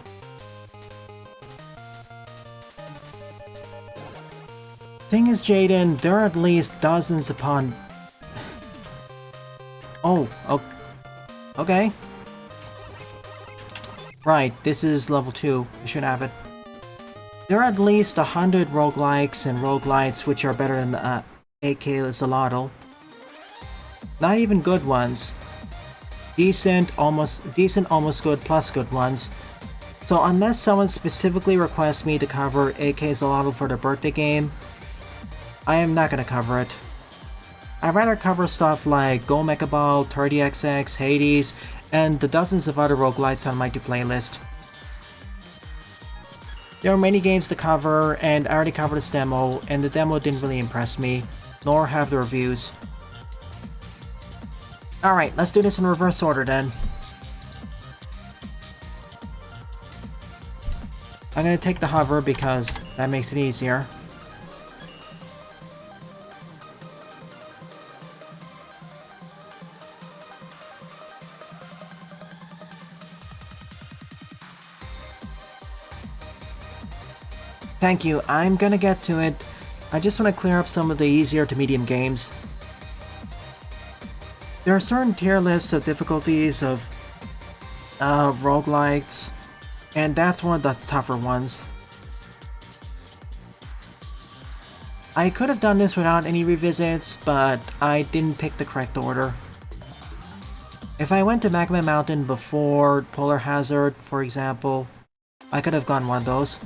Thing is, Jaden, there are at least dozens upon... Oh, okay. Right, this is level 2. I should have it. There are at least 100 roguelikes and roguelites which are better than AK Zalotl. Not even good ones. Decent, almost good, plus good ones. So unless someone specifically requests me to cover AK Zalotl for their birthday game, I am not gonna cover it. I'd rather cover stuff like Go Mecha Ball, 30XX, Hades, and the dozens of other roguelites on my playlist. There are many games to cover, and I already covered this demo, and the demo didn't really impress me, nor have the reviews. Alright, let's do this in reverse order then. I'm gonna take the hover because that makes it easier. Thank you, I'm gonna get to it. I just want to clear up some of the easier to medium games. There are certain tier lists of difficulties of roguelites, and that's one of the tougher ones. I could have done this without any revisits, but I didn't pick the correct order. If I went to Mega Man Mountain before Polar Hazard, for example, I could have gone one of those.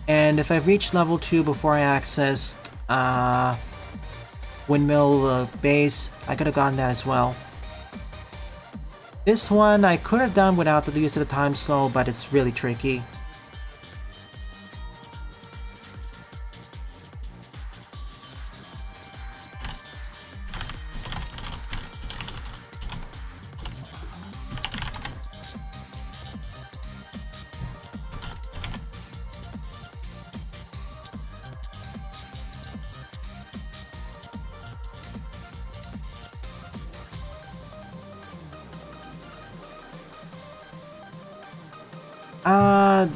And if I reached level 2 before I accessed Windmill Base, I could have gotten that as well. This one I could have done without the use of the time slow, but it's really tricky.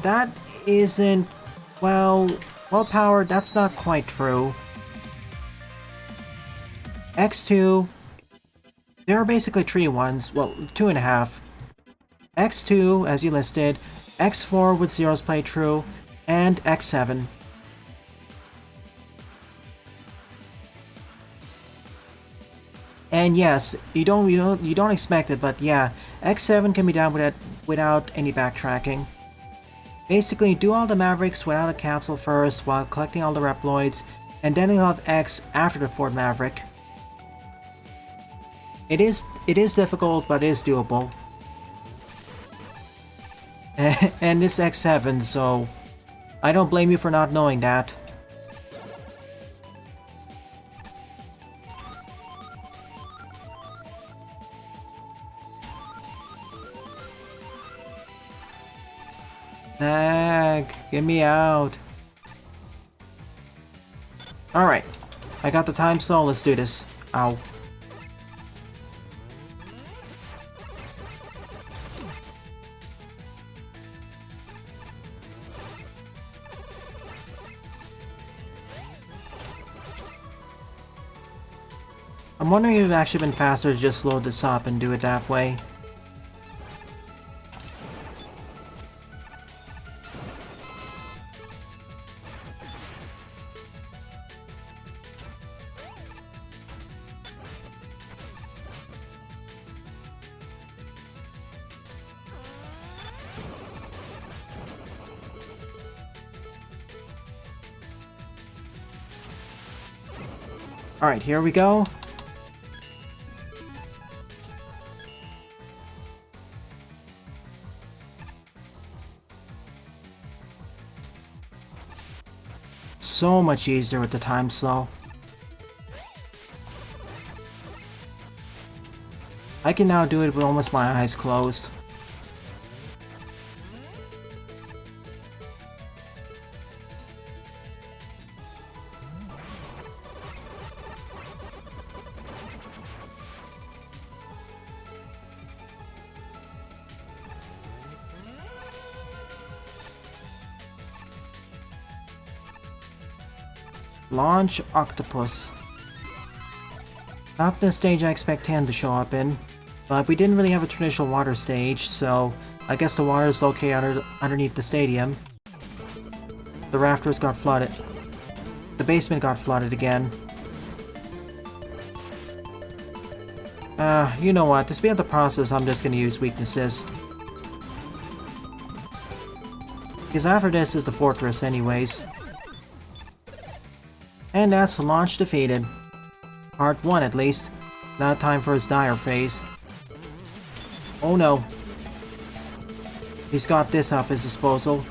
That isn't... well powered, that's not quite true. X2... there are basically 3 ones, well, 2.5. X2, as you listed, X4 with zeros played true, and X7. And yes, you don't expect it, but yeah, X7 can be done without any backtracking. Basically, do all the Mavericks without a capsule first while collecting all the Reploids, and then you'll have X after the 4th Maverick. It is difficult, but it is doable. And it's X7, so I don't blame you for not knowing that. Nag, get me out. Alright. I got the time, so let's do this. Ow. I'm wondering if it would actually been faster to just load this up and do it that way. Alright, here we go. So much easier with the time slow. I can now do it with almost my eyes closed. Launch Octopus. Not the stage I expect him to show up in, but we didn't really have a traditional water stage, so I guess the water is located underneath the stadium. The rafters got flooded. The basement got flooded again. You know what, to speed up the process, I'm just gonna use weaknesses. Because after this is the fortress anyways. And that's launch defeated. Part 1 at least. Now time for his dire phase. Oh no. He's got this up his disposal.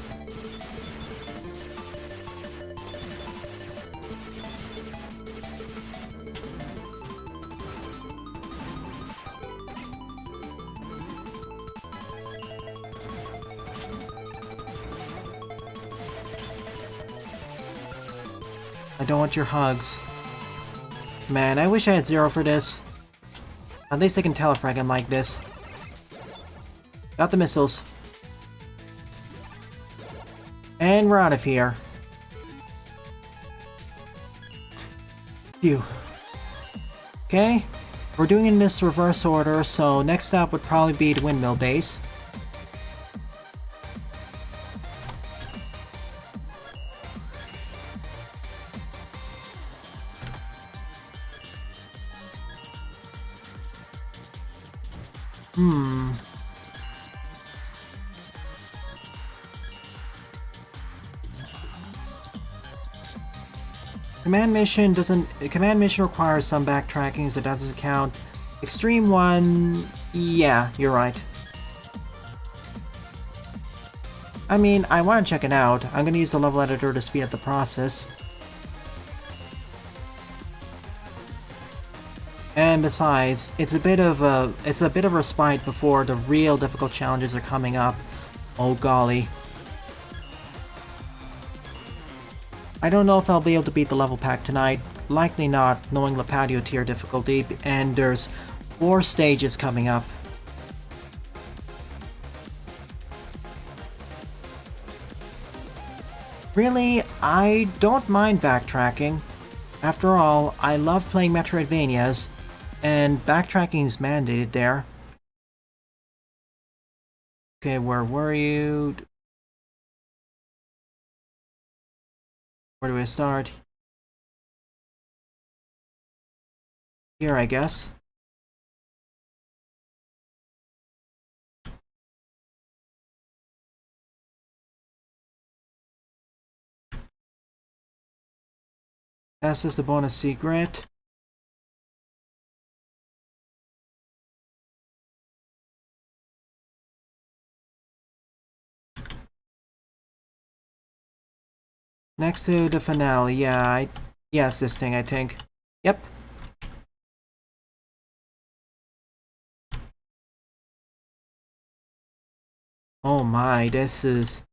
I don't want your hugs. Man, I wish I had Zero for this. At least I can telefrag him like this. Got the missiles. And we're out of here. Phew. Okay, we're doing it in this reverse order, so next up would probably be the windmill base. Command mission requires some backtracking, so it doesn't count. Extreme 1, yeah, you're right. I mean, I want to check it out. I'm gonna use the level editor to speed up the process. And besides, it's a bit of a respite before the real difficult challenges are coming up. Oh golly. I don't know if I'll be able to beat the level pack tonight. Likely not, knowing Lipatio tier difficulty, and there's 4 stages coming up. Really, I don't mind backtracking. After all, I love playing Metroidvanias, and backtracking's mandated there. Okay, where were you? Where do I start? Here, I guess. This is the bonus secret. Next to the finale, yeah, it's this thing, I think. Yep. Oh my, this is...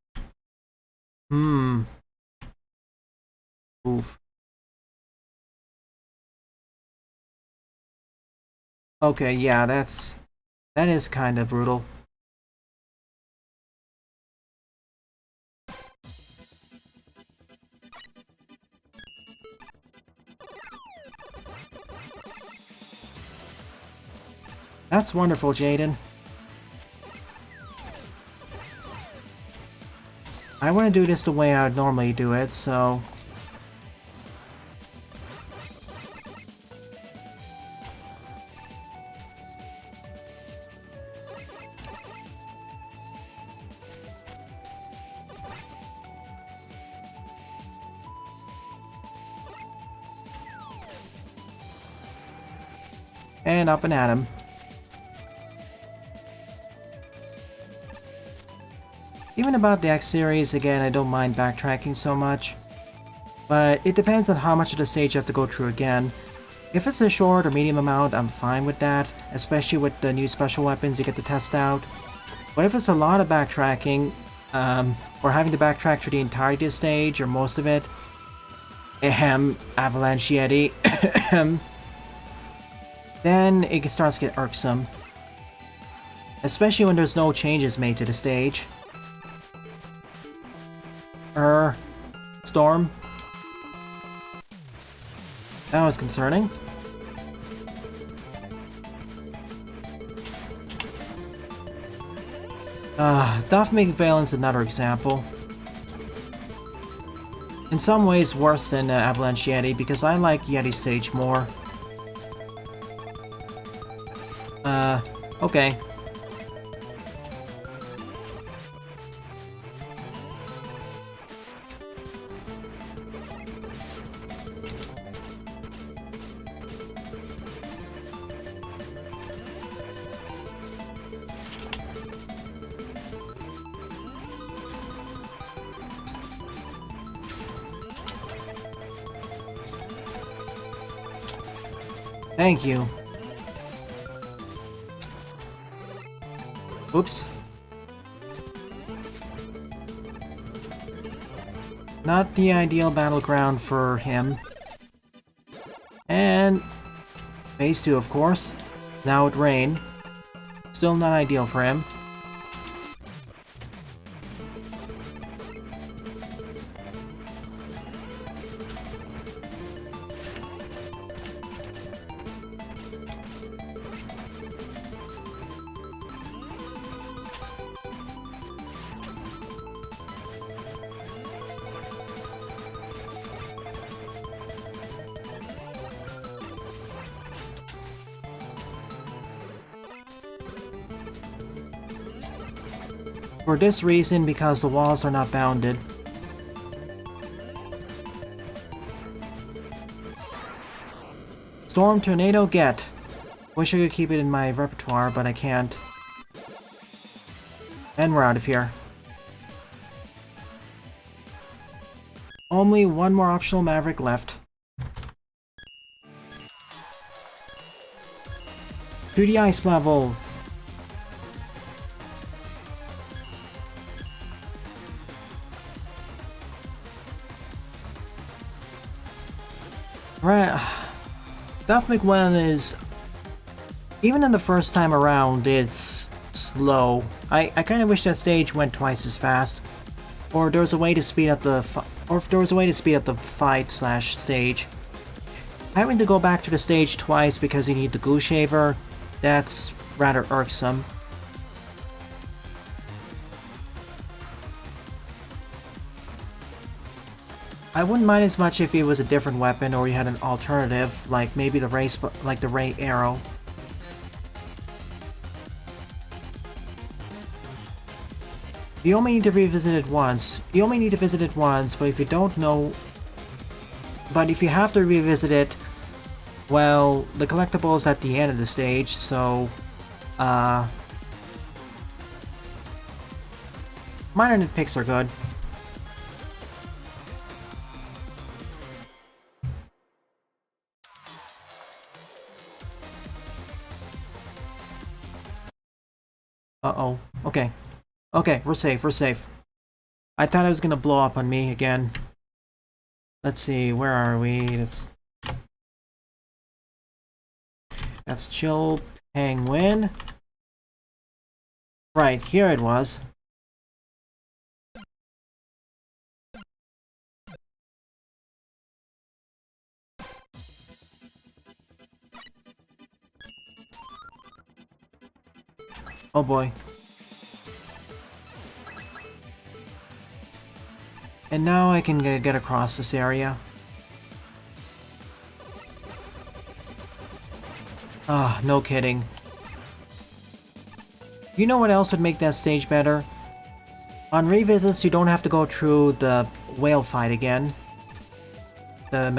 Oof. Okay, yeah, that is kind of brutal. That's wonderful, Jaden. I want to do this the way I would normally do it, so... And up and at him. Even about the X series, again, I don't mind backtracking so much. But it depends on how much of the stage you have to go through again. If it's a short or medium amount, I'm fine with that, especially with the new special weapons you get to test out. But if it's a lot of backtracking, or having to backtrack through the entirety of the stage, or most of it, Avalanche Yeti, then it starts to get irksome. Especially when there's no changes made to the stage. Storm. That was concerning. Devteam Valence another example. In some ways worse than Avalanche Yeti, because I like Yeti stage more. Okay. Thank you. Oops. Not the ideal battleground for him. And phase 2, of course. Now with rain. Still not ideal for him. For this reason, because the walls are not bounded. Storm, Tornado, Get. Wish I could keep it in my repertoire, but I can't. And we're out of here. Only one more optional Maverick left. To the ice level. Right. Devteam One is... Even in the first time around, it's slow. I kind of wish that stage went twice as fast. Or there was a way to speed up the... Or if there was a way to speed up the fight/stage. Having to go back to the stage twice because you need the goo shaver, that's rather irksome. I wouldn't mind as much if it was a different weapon or you had an alternative, like maybe the ray arrow. You only need to revisit it once. You only need to visit it once, but if you don't know... But if you have to revisit it, well, the collectible is at the end of the stage, so... minor nitpicks are good. Uh-oh. Okay. Okay, we're safe, we're safe. I thought it was gonna blow up on me again. Let's see, where are we? That's Chill Penguin. Right, here it was. Oh boy. And now I can get across this area. Ah, no kidding. You know what else would make that stage better? On revisits, you don't have to go through the whale fight again. The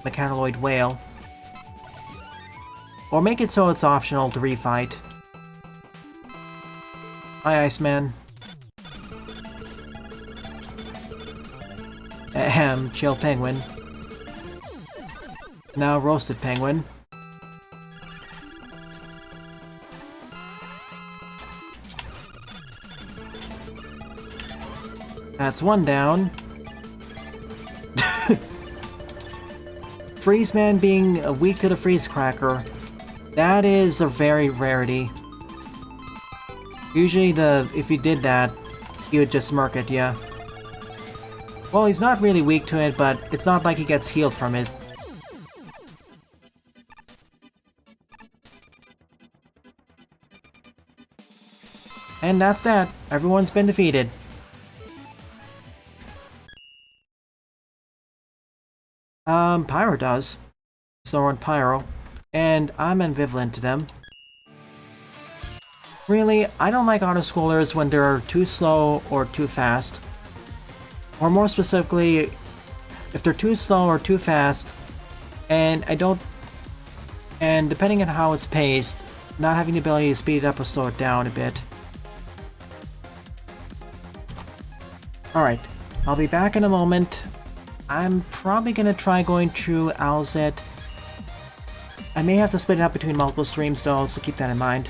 mechanoid whale. Or make it so it's optional to refight. Hi, Iceman. Ahem, chill penguin. Now roasted penguin. That's one down. Freeze Man being weak to the freeze cracker. That is a very rarity. Usually if you did that, he would just smirk at ya. Well, he's not really weak to it, but it's not like he gets healed from it. And that's that. Everyone's been defeated. Pyro does. So on Pyro. And I'm ambivalent to them. Really, I don't like autoscrollers when they're too slow or too fast. Or more specifically, if they're too slow or too fast, and depending on how it's paced, not having the ability to speed it up or slow it down a bit. Alright, I'll be back in a moment. I'm probably gonna try going through Owlset. I may have to split it up between multiple streams though, so keep that in mind.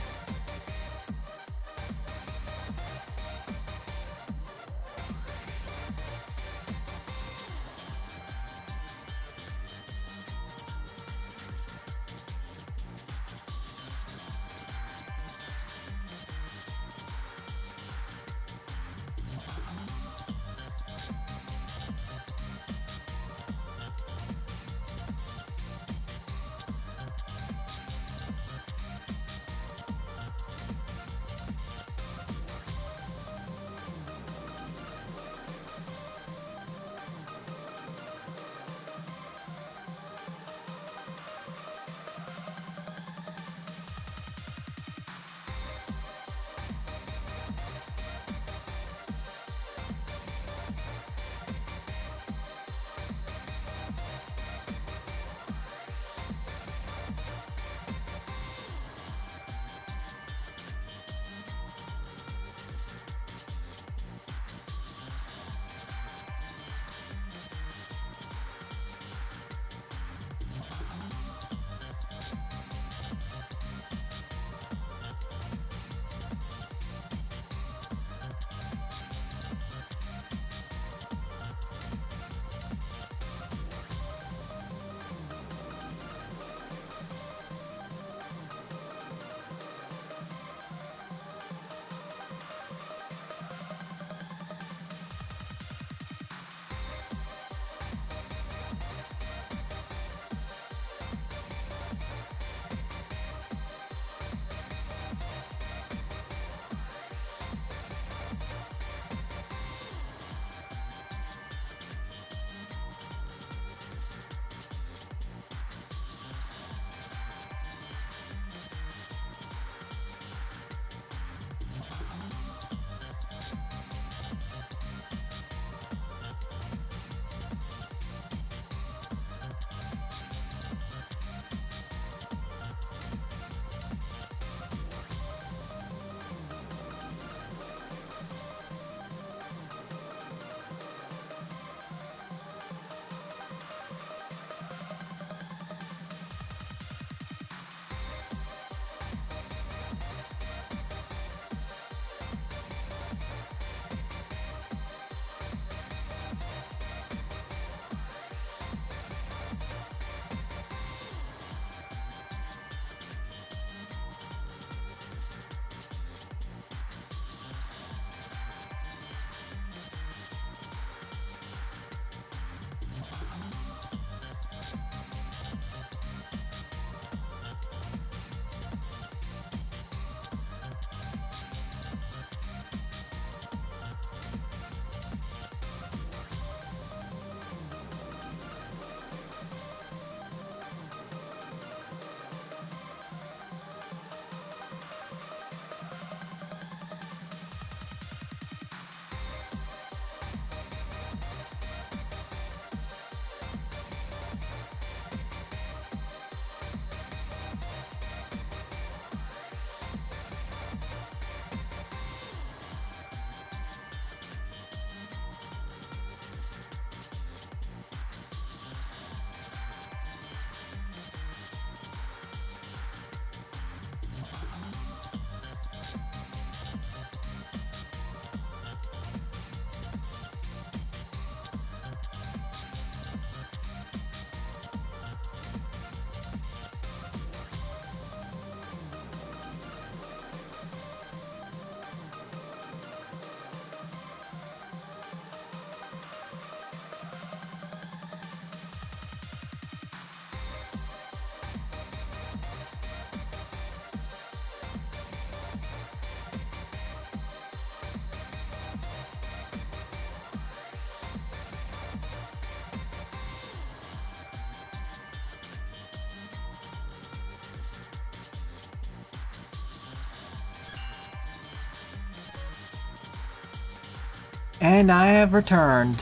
And I have returned.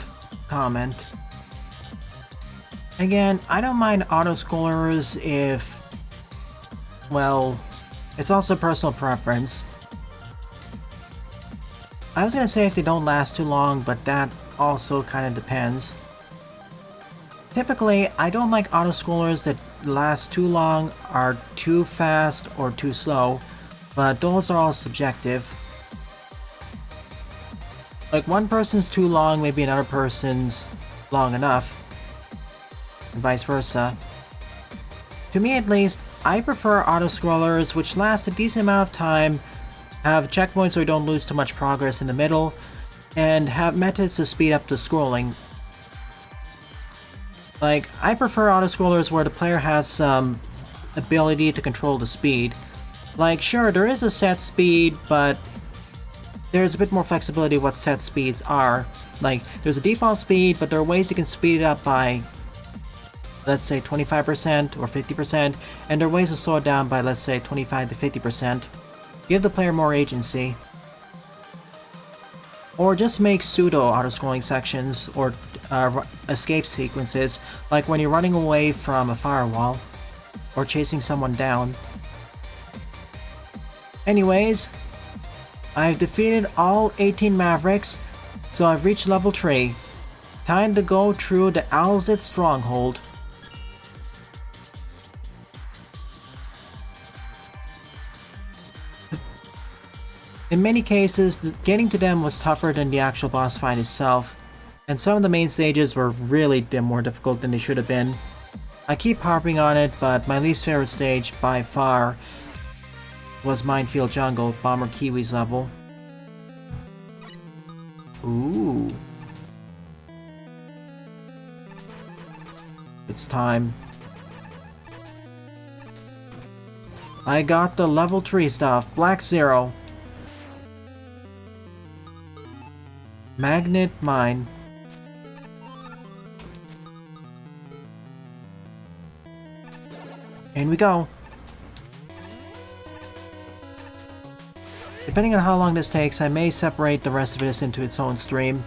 Comment. Again, I don't mind auto-scrollers if... well, it's also personal preference. I was gonna say if they don't last too long, but that also kind of depends. Typically, I don't like auto-scrollers that last too long, are too fast, or too slow, but those are all subjective. Like, one person's too long, maybe another person's long enough, and vice versa. To me at least, I prefer auto-scrollers which last a decent amount of time, have checkpoints so we don't lose too much progress in the middle, and have methods to speed up the scrolling. Like, I prefer auto-scrollers where the player has some ability to control the speed. Like, sure, there is a set speed, but there's a bit more flexibility what set speeds are. Like, there's a default speed, but there are ways you can speed it up by, let's say, 25% or 50%, and there are ways to slow it down by, let's say, 25 to 50%. Give the player more agency. Or just make pseudo auto-scrolling sections or escape sequences, like when you're running away from a firewall or chasing someone down. Anyways, I've defeated all 18 Mavericks, so I've reached level 3. Time to go through the Owlzit stronghold. In many cases, getting to them was tougher than the actual boss fight itself, and some of the main stages were really more difficult than they should have been. I keep harping on it, but my least favorite stage by far was Minefield Jungle, Bomber Kiwi's level. Ooh. It's time. I got the level 3 stuff, Black Zero. Magnet Mine. In we go. Depending on how long this takes, I may separate the rest of this into its own stream.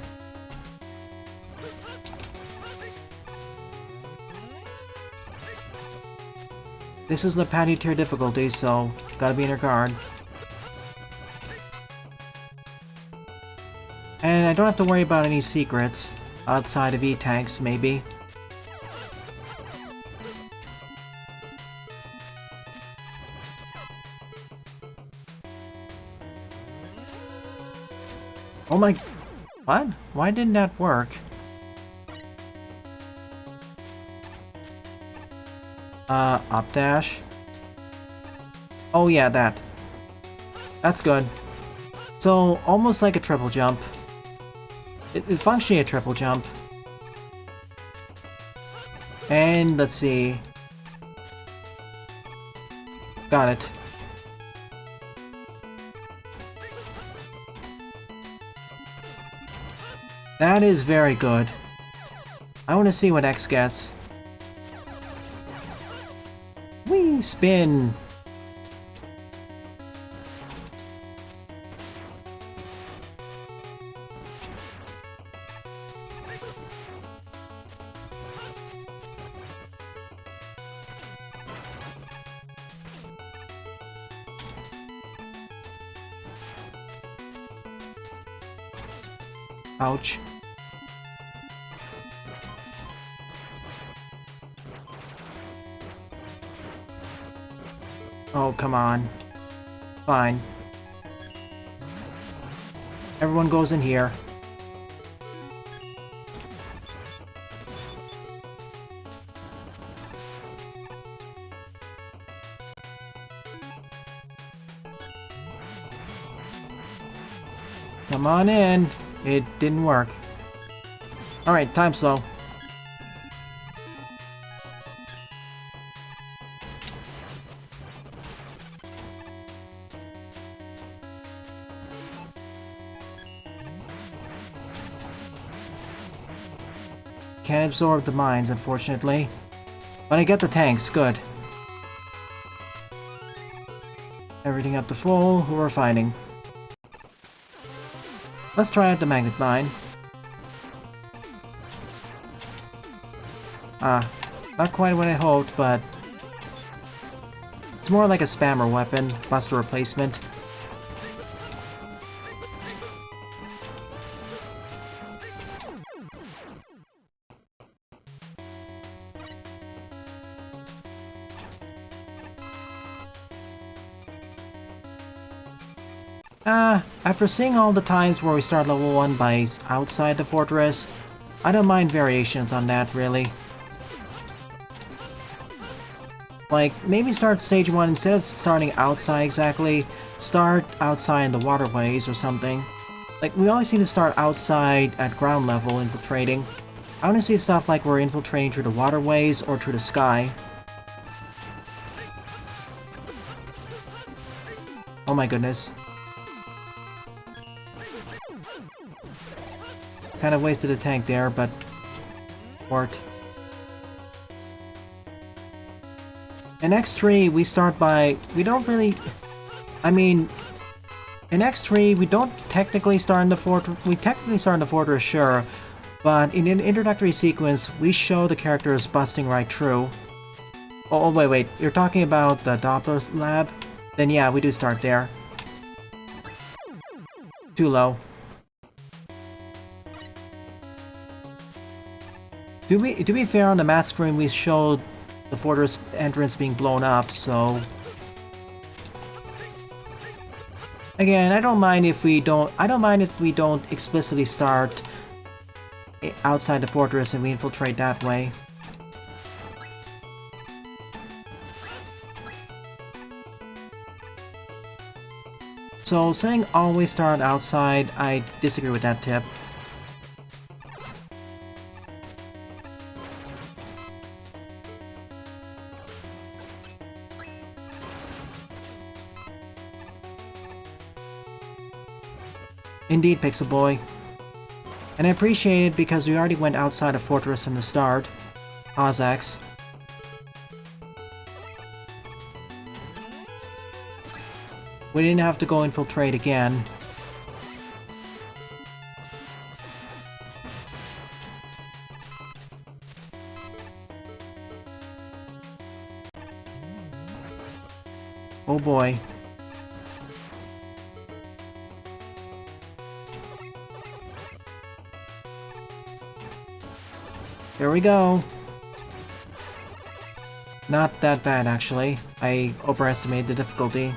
This is Lipatio tier difficulty, so gotta be in your guard. And I don't have to worry about any secrets outside of E-tanks, maybe. Oh my... what? Why didn't that work? Up dash? Oh yeah, that. That's good. So, almost like a triple jump. It's functionally a triple jump. And let's see. Got it. That is very good. I want to see what X gets. Whee! Spin! Ouch. Oh, come on. Fine. Everyone goes in here. Come on in. It didn't work. Alright, time slow. Can't absorb the mines, unfortunately. But I get the tanks, good. Everything up to full, who we're fighting. Let's try out the magnet mine. Not quite what I hoped, but it's more like a spammer weapon, buster replacement. After seeing all the times where we start level 1 by outside the fortress, I don't mind variations on that, really. Like, maybe start stage 1 instead of starting outside exactly, start outside in the waterways or something. Like, we always seem to start outside at ground level infiltrating. I want to see stuff like we're infiltrating through the waterways or through the sky. Oh my goodness. Kind of wasted a tank there, but worked. In X3, we start by... we don't really... I mean... in X3, we don't technically start in the fortress... we technically start in the fortress, sure. But in an introductory sequence, we show the characters busting right through. Oh, wait. You're talking about the Doppler lab? Then yeah, we do start there. Too low. To be fair, on the map screen we showed the fortress entrance being blown up, so... again, I don't mind if we don't explicitly start outside the fortress and we infiltrate that way. So, saying always start outside, I disagree with that tip. Indeed, Pixel Boy. And I appreciate it because we already went outside the fortress from the start. Ozax. We didn't have to go infiltrate again. Oh boy. Here we go. Not that bad, actually. I overestimated the difficulty.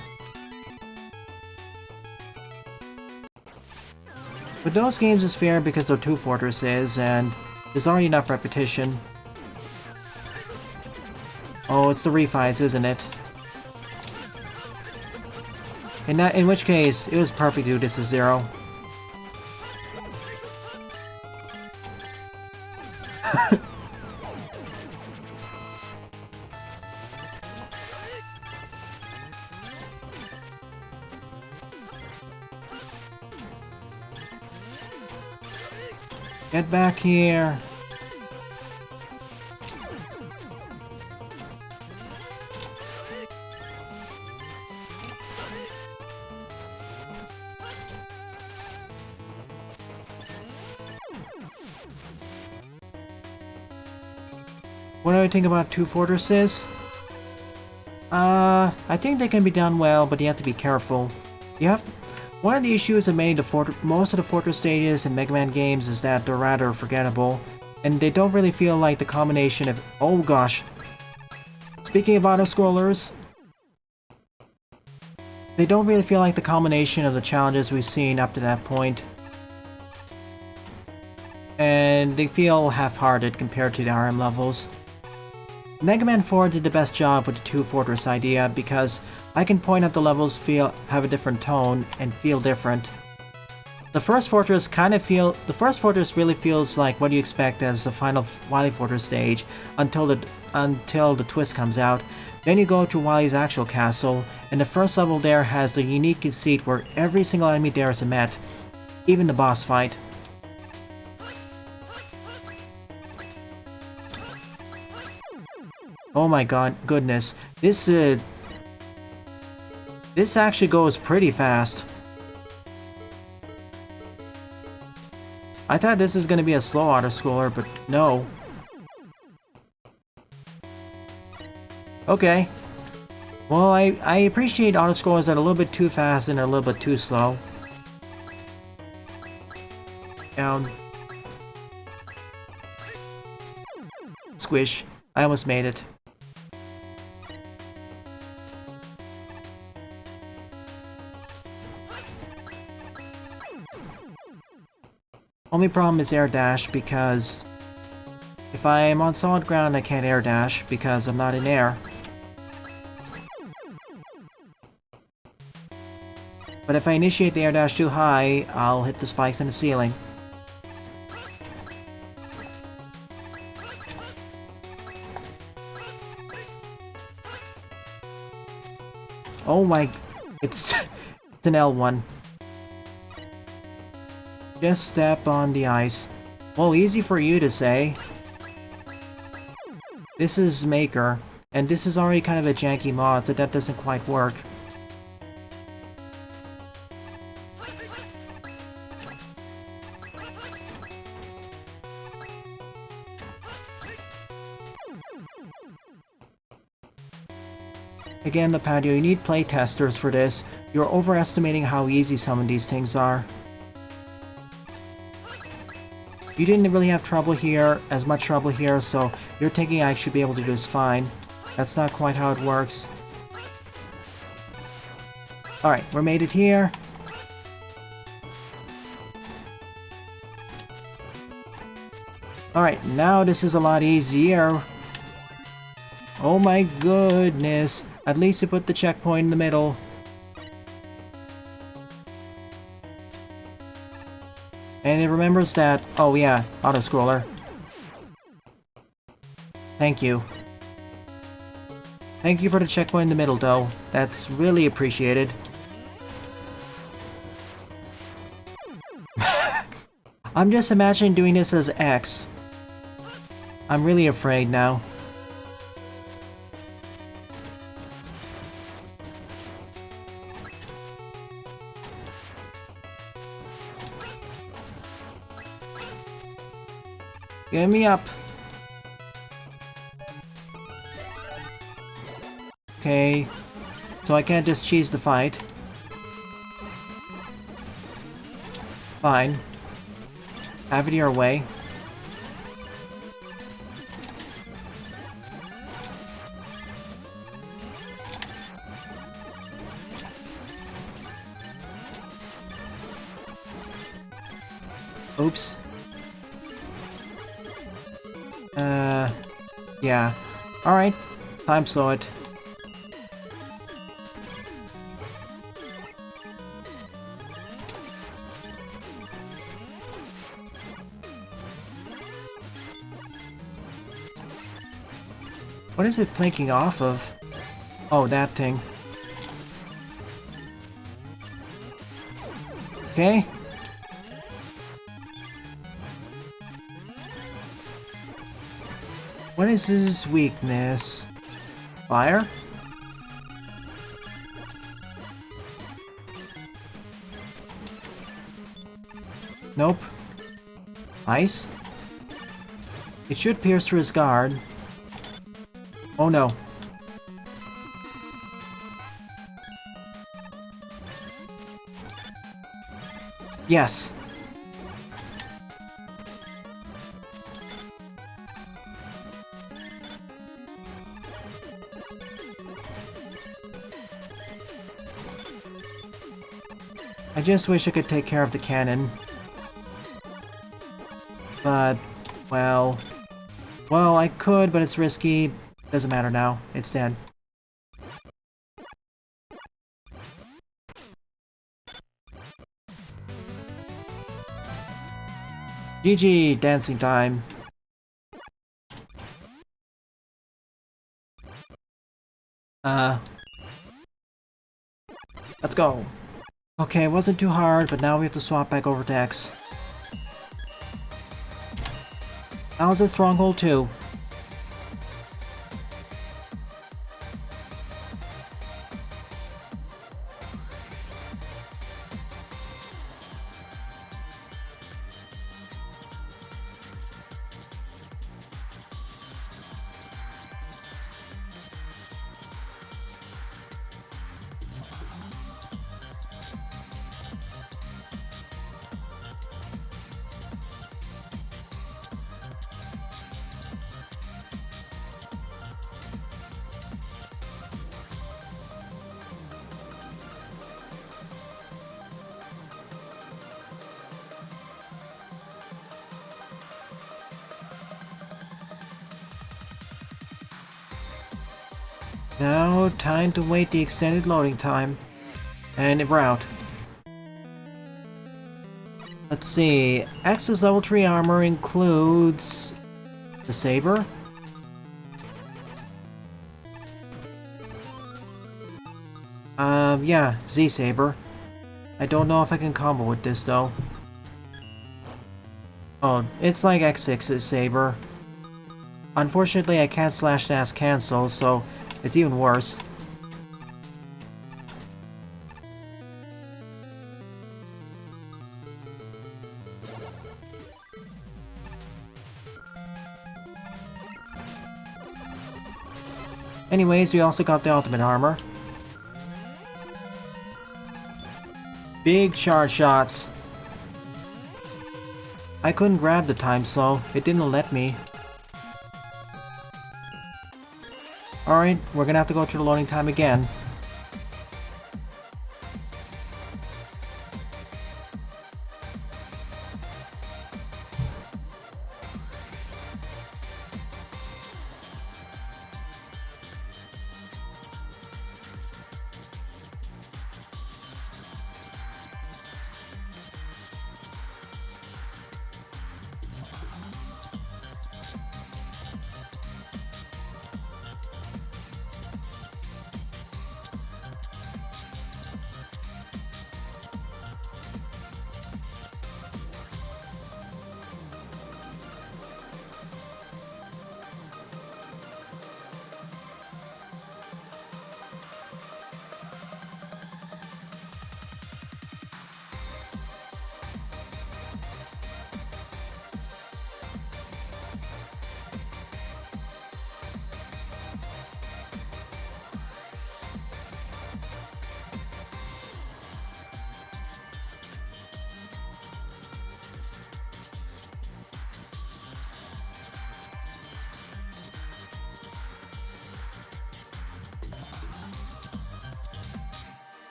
With those games, it's fair because they're 2 fortresses, and there's already enough repetition. Oh, it's the refis, isn't it? In which case, it was perfect to do this as 0. Get back here! What do I think about 2 fortresses? I think they can be done well, but you have to be careful. One of the issues of most of the fortress stages in Mega Man games is that they're rather forgettable, and they don't really feel like the combination of... oh gosh. Speaking of auto-scrollers, they don't really feel like the combination of the challenges we've seen up to that point. And they feel half-hearted compared to the RM levels. Mega Man 4 did the best job with the 2 fortress idea because I can point out the levels have a different tone and feel different. The first fortress really feels like what you expect as the final Wily Fortress stage until the twist comes out. Then you go to Wily's actual castle, and the first level there has the unique conceit where every single enemy there is a met, even the boss fight. Oh my goodness, this actually goes pretty fast. I thought this is gonna be a slow auto-scroller, but no. Okay. Well, I appreciate auto-scrollers that are a little bit too fast and a little bit too slow. Down. Squish. I almost made it. Only problem is air dash, because if I'm on solid ground I can't air dash because I'm not in air. But if I initiate the air dash too high, I'll hit the spikes in the ceiling. Oh my... It's an L1. Just step on the ice. Well, easy for you to say. This is Maker, and this is already kind of a janky mod, so that doesn't quite work. Again, Lipatio, you need playtesters for this. You're overestimating how easy some of these things are. You didn't really have trouble here, as much trouble here, so you're thinking I should be able to do this fine. That's not quite how it works. Alright, we made it here. Alright, now this is a lot easier. Oh my goodness. At least you put the checkpoint in the middle. And it remembers that... Oh yeah, auto-scroller. Thank you. Thank you for the checkpoint in the middle, though. That's really appreciated. I'm just imagining doing this as X. I'm really afraid now. Get me up. Okay. So I can't just cheese the fight. Fine. Have it your way. Oops. Yeah. Alright. Time slow it. What is it blinking off of? Oh, that thing. Okay. What is his weakness? Fire? Nope. Ice? It should pierce through his guard. Oh no. Yes. I just wish I could take care of the cannon. But, well... Well, I could, but it's risky. Doesn't matter now. It's dead. GG, dancing time. Let's go. Okay, it wasn't too hard, but now we have to swap back over to X. That was a stronghold too. Now, time to wait the extended loading time. And we're out. Let's see. X's level 3 armor includes the saber. Yeah, Z saber. I don't know if I can combo with this though. Oh, it's like X6's saber. Unfortunately, I can't slash dash cancel, so it's even worse. Anyways, we also got the ultimate armor. Big charge shots. I couldn't grab the time slow. It didn't let me. Alright, we're gonna have to go through the loading time again.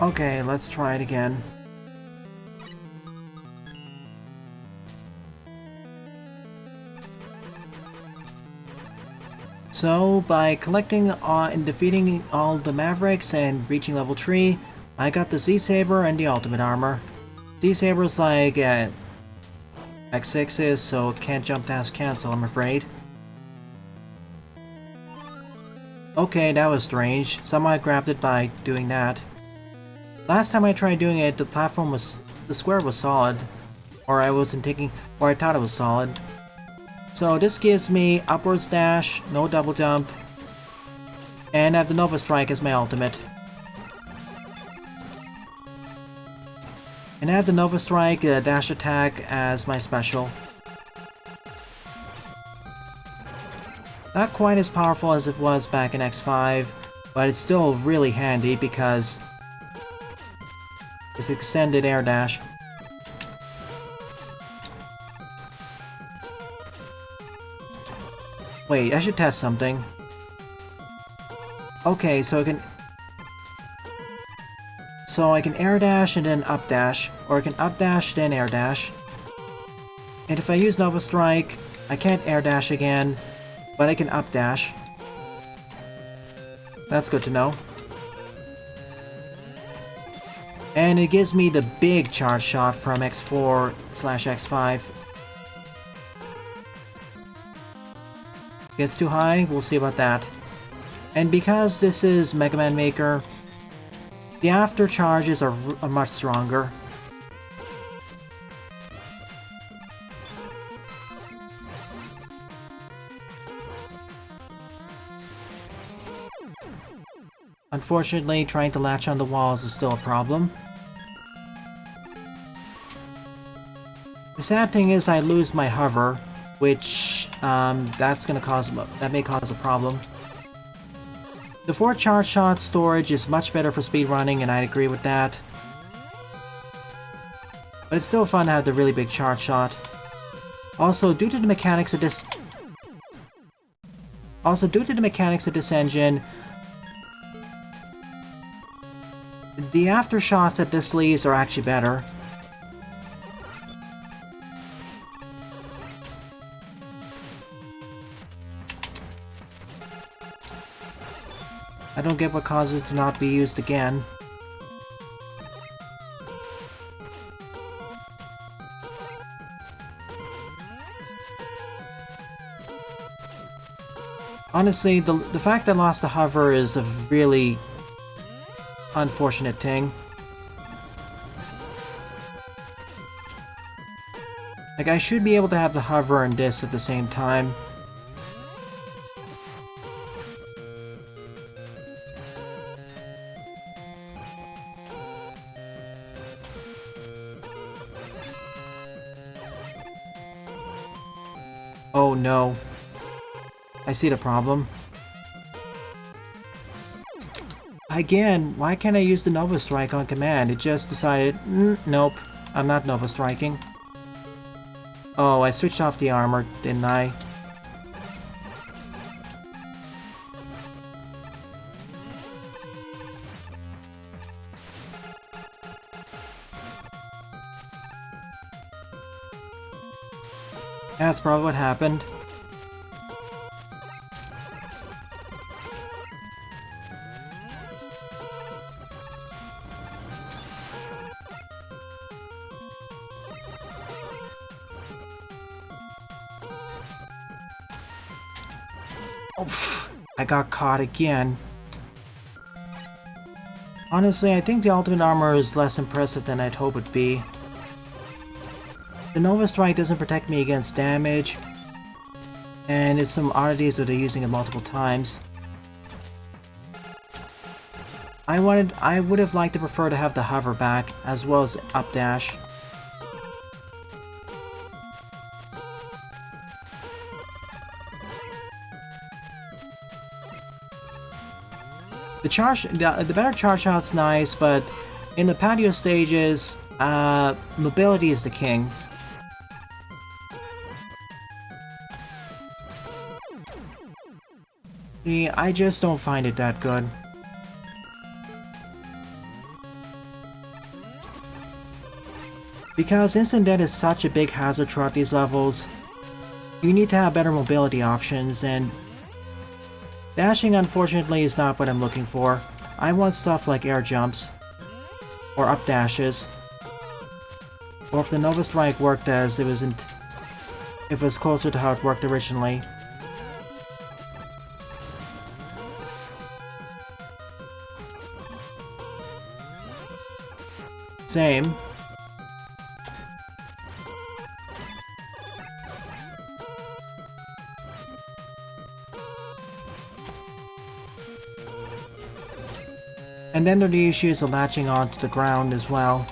Okay, let's try it again. So, by collecting and defeating all the Mavericks and reaching level 3, I got the Z-Saber and the ultimate armor. Z-Saber's like X6 is, so it can't jump dash cancel, I'm afraid. Okay, that was strange. Somehow I grabbed it by doing that. Last time I tried doing it, the square was solid. Or I thought it was solid. So this gives me upwards dash, no double jump, and I have the Nova Strike as my ultimate. And I have the Nova Strike dash attack as my special. Not quite as powerful as it was back in X5, but it's still really handy because it's extended air dash. Wait, I should test something. Okay, so I can air dash and then up dash, or I can up dash then air dash. And if I use Nova Strike, I can't air dash again, but I can up dash. That's good to know. And it gives me the big charge shot from X4/X5. Gets too high? We'll see about that. And because this is Mega Man Maker, the after charges are much stronger. Unfortunately, trying to latch on the walls is still a problem. The sad thing is I lose my hover, which that may cause a problem. The 4 charge shot storage is much better for speedrunning, and I agree with that. But it's still fun to have the really big charge shot. Also, due to the mechanics of this engine, the aftershots that this leaves are actually better. I don't get what causes to not be used again. Honestly, the fact that I lost the hover is a really unfortunate thing. Like, I should be able to have the hover and this at the same time. Oh no. I see the problem. Again, why can't I use the Nova Strike on command? It just decided, nope, I'm not Nova Striking. Oh, I switched off the armor, didn't I? That's probably what happened. Oh, I got caught again. Honestly, I think the ultimate armor is less impressive than I'd hope it'd be. The Nova Strike doesn't protect me against damage, and it's some oddities that they're using it multiple times. I would have liked to prefer to have the hover back, as well as up dash. The better charge shot's nice, but in the patio stages, mobility is the king. See, I just don't find it that good. Because instant death is such a big hazard throughout these levels, you need to have better mobility options, and dashing unfortunately is not what I'm looking for. I want stuff like air jumps, or up dashes, or if the Nova Strike worked as it was closer to how it worked originally. Same. And then there are the issues of latching onto the ground as well.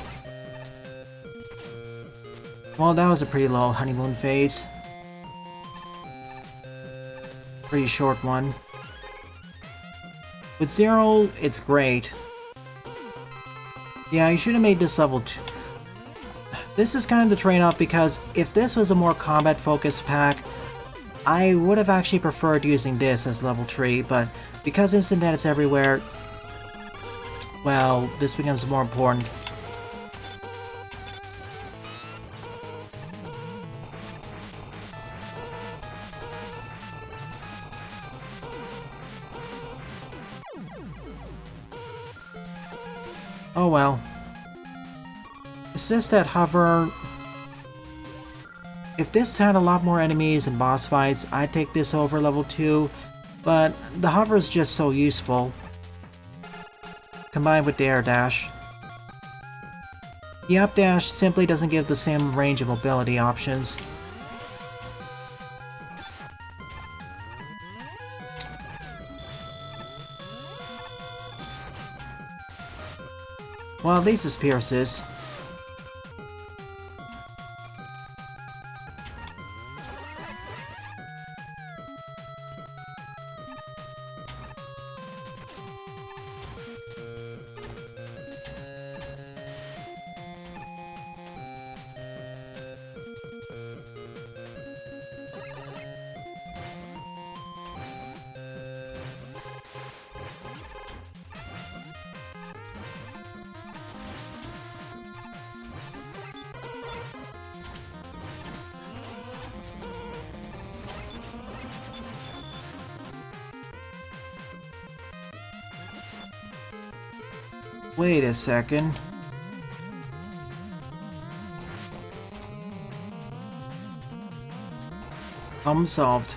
Well, that was a pretty low honeymoon phase. Pretty short one. With Zero, it's great. Yeah, you should have made this level 2. This is kind of the trade-off, because if this was a more combat-focused pack, I would have actually preferred using this as level 3, but because instant death is everywhere, well, this becomes more important. Oh well. It's just that hover... If this had a lot more enemies and boss fights, I'd take this over level 2, but the hover is just so useful. Combined with the air dash. The up dash simply doesn't give the same range of mobility options. Well, at least it's Pierce's. Wait a second. Problem solved.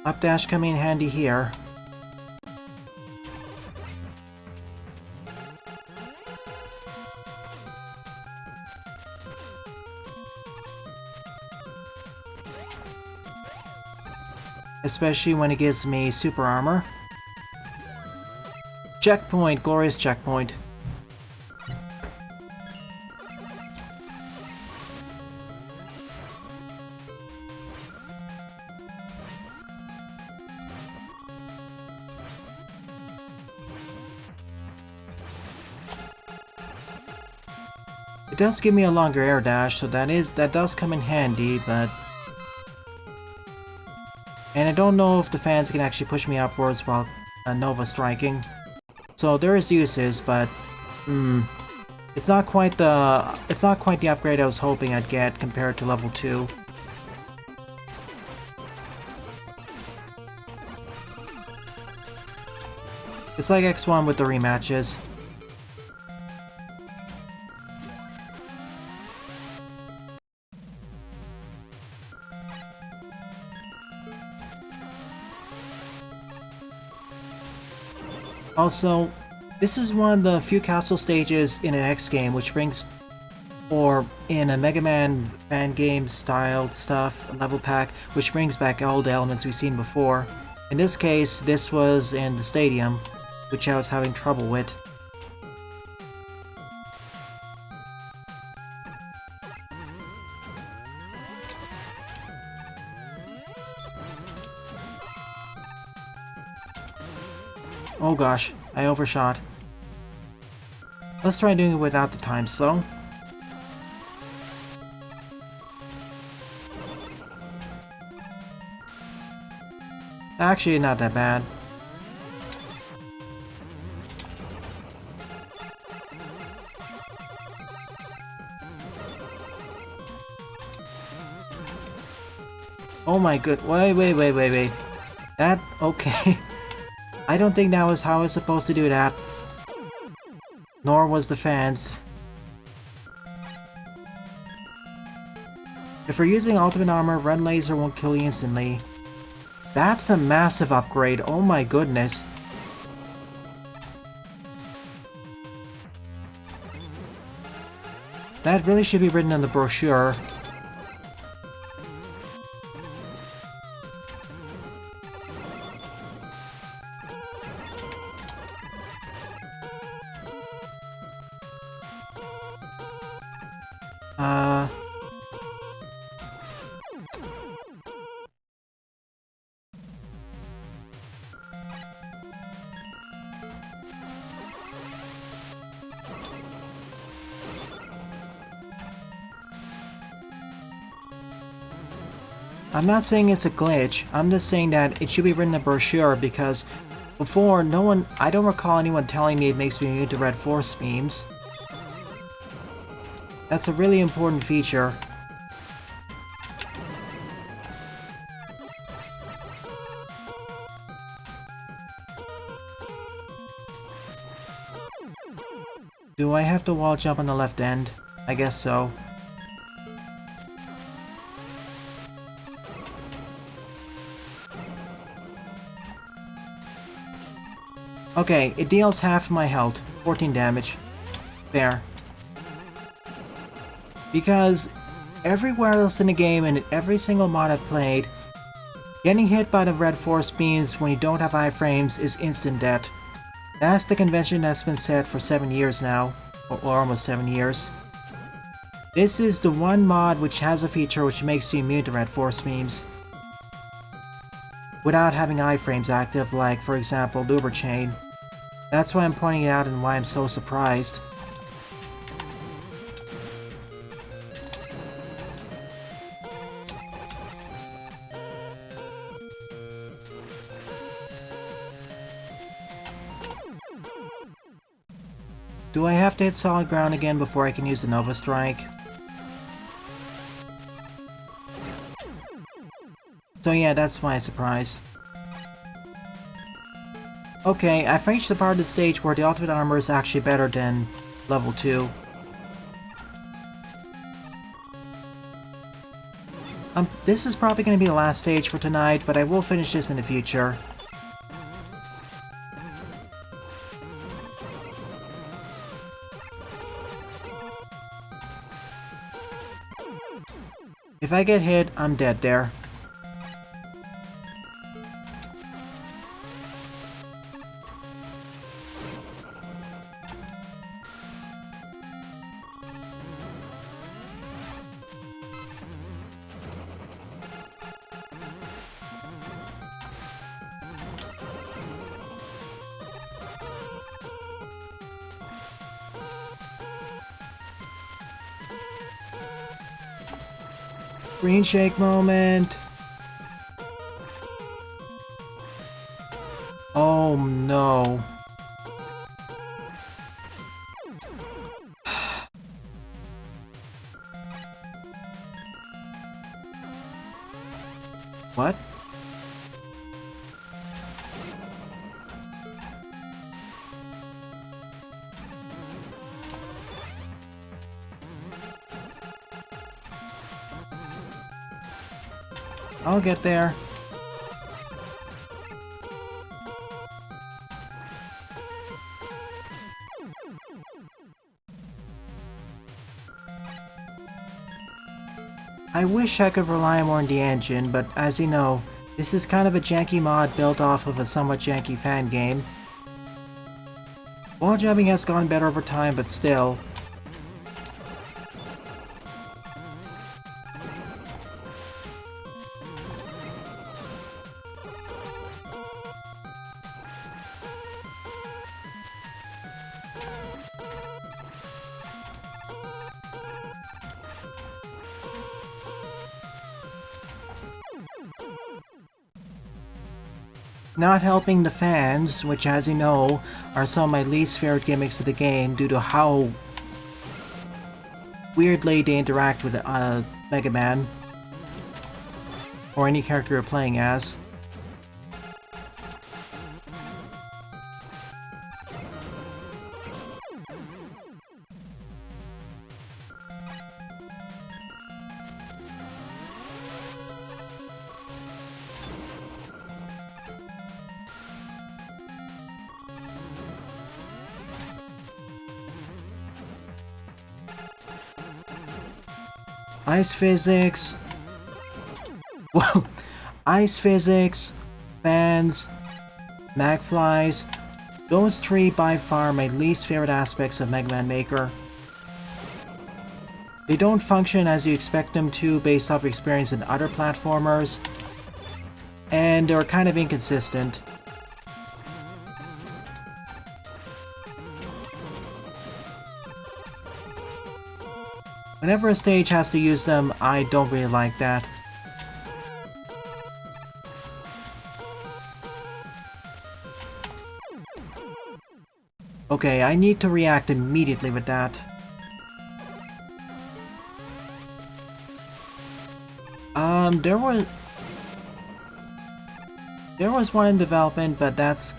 Updash coming in handy here. Especially when it gives me super armor. Checkpoint, glorious checkpoint. It does give me a longer air dash, so that does come in handy, but... And I don't know if the fans can actually push me upwards while Nova striking. So there is uses, but it's not quite the upgrade I was hoping I'd get compared to level 2. It's like X1 with the rematches. Also, this is one of the few castle stages in an X game which brings, or in a Mega Man fan game styled stuff, level pack, which brings back all the elements we've seen before. In this case, this was in the stadium, which I was having trouble with. Oh gosh, I overshot. Let's try doing it without the time slow. Actually, not that bad. Oh my good, wait. That, okay. I don't think that was how I was supposed to do that. Nor was the fans. If we're using ultimate armor, red laser won't kill you instantly. That's a massive upgrade, oh my goodness. That really should be written in the brochure. I'm not saying it's a glitch, I'm just saying that it should be written in the brochure because before, I don't recall anyone telling me it makes me immune to red force beams. That's a really important feature. Do I have to wall jump on the left end? I guess so. Okay, it deals half my health, 14 damage. There. Because everywhere else in the game and in every single mod I've played, getting hit by the red force beams when you don't have iframes is instant death. That's the convention that's been set for 7 years now, or almost 7 years. This is the one mod which has a feature which makes you immune to red force beams without having iframes active, like for example Luber Chain. That's why I'm pointing it out and why I'm so surprised. Do I have to hit solid ground again before I can use the Nova Strike? So yeah, that's my surprise. Okay, I've reached the part of the stage where the ultimate armor is actually better than level 2. This is probably going to be the last stage for tonight, but I will finish this in the future. If I get hit, I'm dead there. Green shake moment. Oh no. What? I'll get there. I wish I could rely more on the engine, but as you know, this is kind of a janky mod built off of a somewhat janky fan game. Wall jumping has gotten better over time, but still. Not helping the fans, which as you know, are some of my least favorite gimmicks of the game due to how weirdly they interact with Mega Man. Or any character you're playing as. Ice physics. Whoa! Ice physics, fans, magflies. Those three by far my least favorite aspects of Mega Man Maker. They don't function as you expect them to based off experience in other platformers, and they're kind of inconsistent. Whenever a stage has to use them, I don't really like that. Okay, I need to react immediately with that. There was one in development, but that's...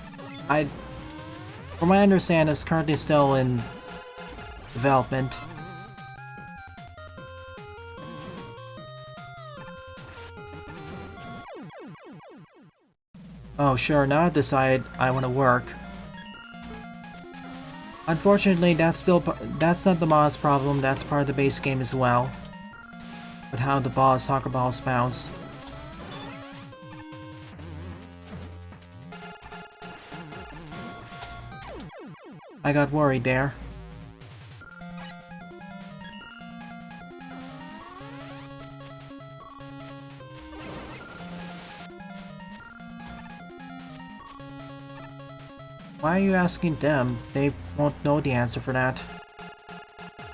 From what I understand, it's currently still in development. Oh sure, now I decide I want to work. Unfortunately, that's not the mod's problem, that's part of the base game as well. But how the soccer balls bounce. I got worried there. Why are you asking them? They won't know the answer for that.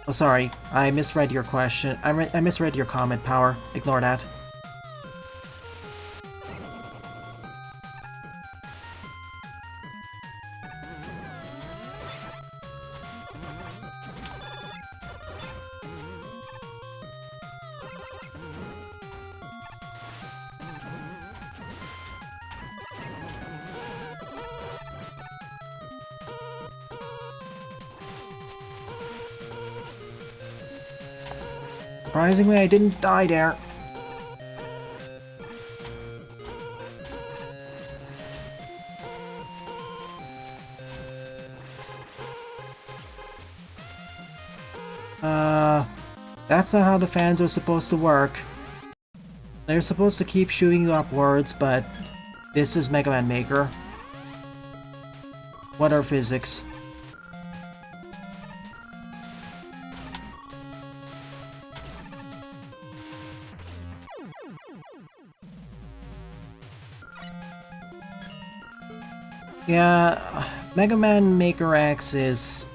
Oh, sorry. I misread your question. I misread your comment, Power. Ignore that. Surprisingly, I didn't die there. That's not how the fans are supposed to work. They're supposed to keep shooting you upwards, but this is Mega Man Maker. What are physics? Yeah, Mega Man Maker X is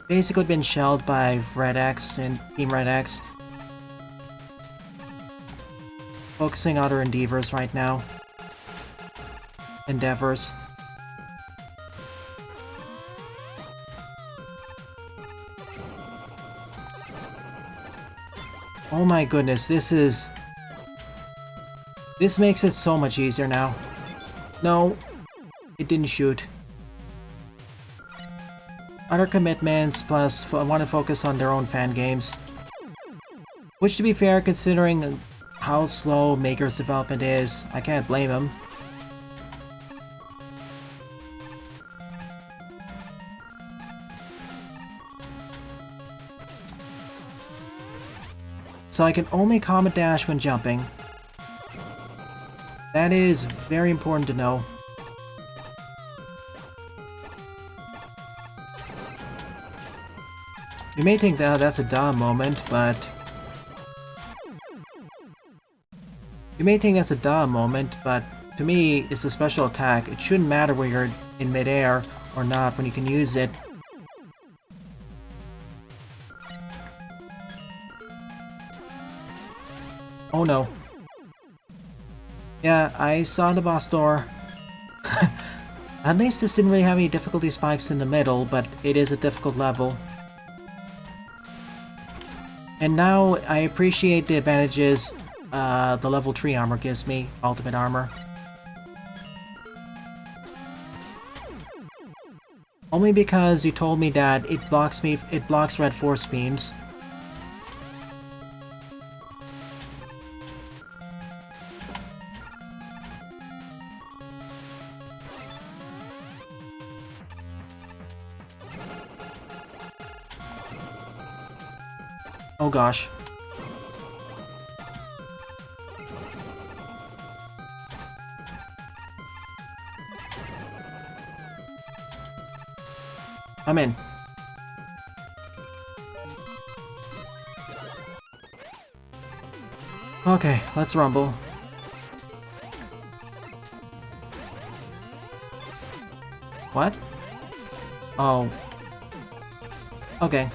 basically been shelled by Red X and Team Red X. Focusing on other endeavors right now. Endeavors. Oh my goodness, this makes it so much easier now. No, it didn't shoot. Other commitments, plus I want to focus on their own fan games. Which, to be fair, considering how slow Maker's development is, I can't blame him. So I can only Comet Dash when jumping. That is very important to know. You may think that that's a duh moment, but... to me, it's a special attack. It shouldn't matter whether you're in midair or not when you can use it. Oh no. Yeah, I saw the boss door. At least this didn't really have any difficulty spikes in the middle, but it is a difficult level. And now I appreciate the advantages the level 3 armor gives me, ultimate armor. Only because you told me that it blocks red force beams. Oh gosh. I'm in. Okay, let's rumble. What? Oh. Okay.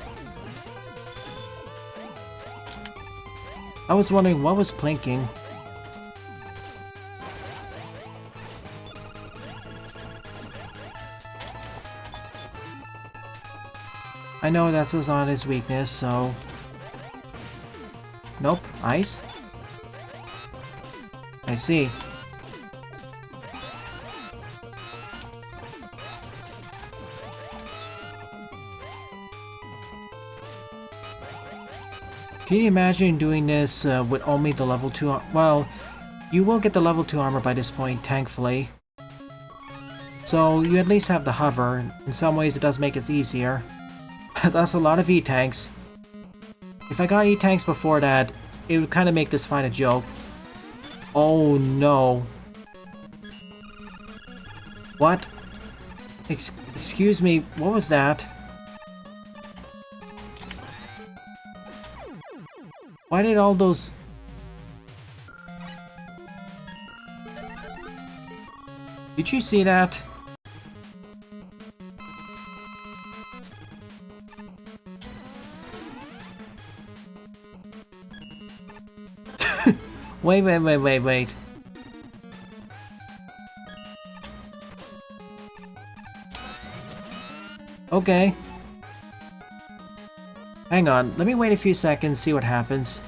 I was wondering what was plinking. I know that's not his weakness, so... Nope, ice? I see. Can you imagine doing this with only the level 2 well, you will get the level 2 armor by this point, thankfully. So you at least have the hover. In some ways it does make it easier. That's a lot of E-tanks. If I got E-tanks before that, it would kind of make this fight a joke. Oh no. What? Excuse me, what was that? Why did all those... Did you see that? Wait. Okay. Hang on, let me wait a few seconds, see what happens.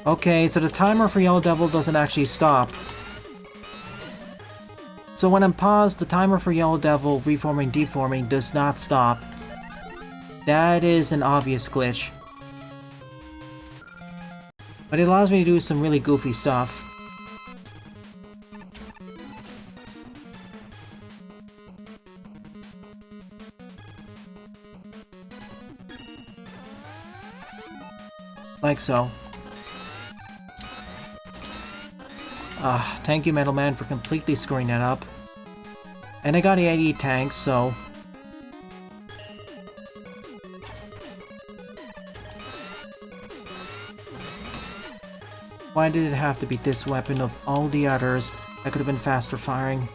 Okay, so the timer for Yellow Devil doesn't actually stop. So when I'm paused, the timer for Yellow Devil reforming, deforming does not stop. That is an obvious glitch. But it allows me to do some really goofy stuff. Like so. Thank you, Metal Man, for completely screwing that up. And I got the 80 tanks, so... Why did it have to be this weapon of all the others that could have been faster firing?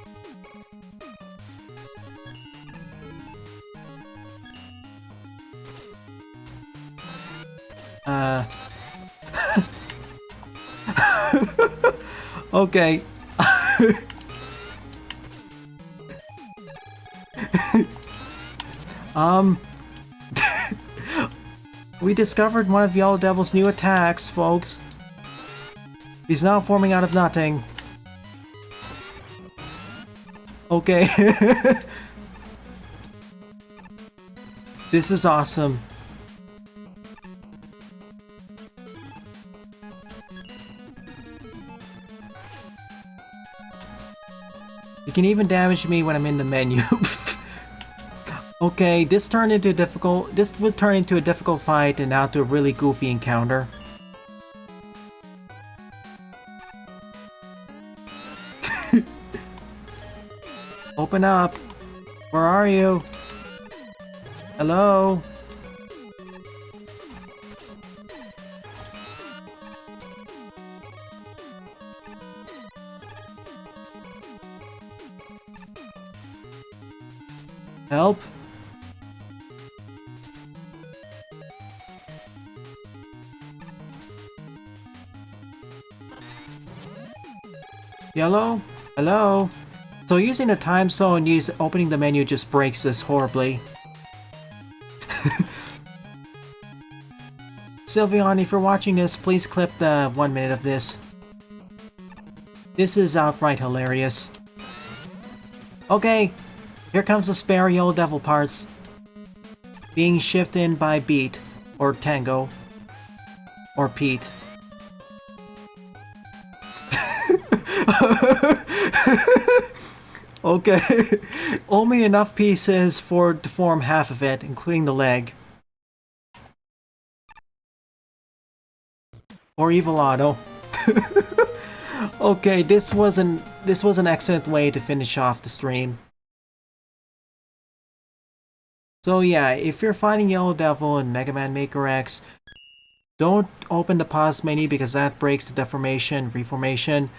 Okay. We discovered one of Yellow Devil's new attacks, folks. He's now forming out of nothing. Okay. This is awesome. You can even damage me when I'm in the menu. Okay, this would turn into a difficult fight and now to a really goofy encounter. Open up. Where are you? Hello? Help? Yellow? Hello? So using the time zone, opening the menu just breaks this horribly. Sylveon, if you're watching this, please clip the 1 minute of this. This is outright hilarious. Okay, here comes the spare Yellow Devil parts. Being shipped in by Beat, or Tango, or Pete. Okay, only enough pieces to form half of it, including the leg. Or Evil Otto. Okay, this was an excellent way to finish off the stream. So yeah, if you're fighting Yellow Devil in Mega Man Maker X, don't open the pause menu because that breaks the reformation.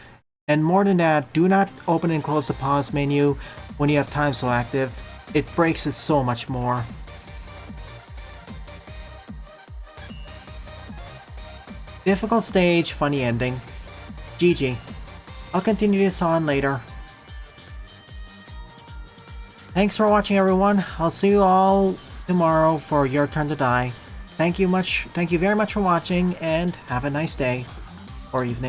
And more than that, do not open and close the pause menu when you have time so active. It breaks it so much more. Difficult stage, funny ending. GG. I'll continue this on later. Thanks for watching, everyone. I'll see you all tomorrow for Your Turn to Die. Thank you very much for watching, and have a nice day or evening.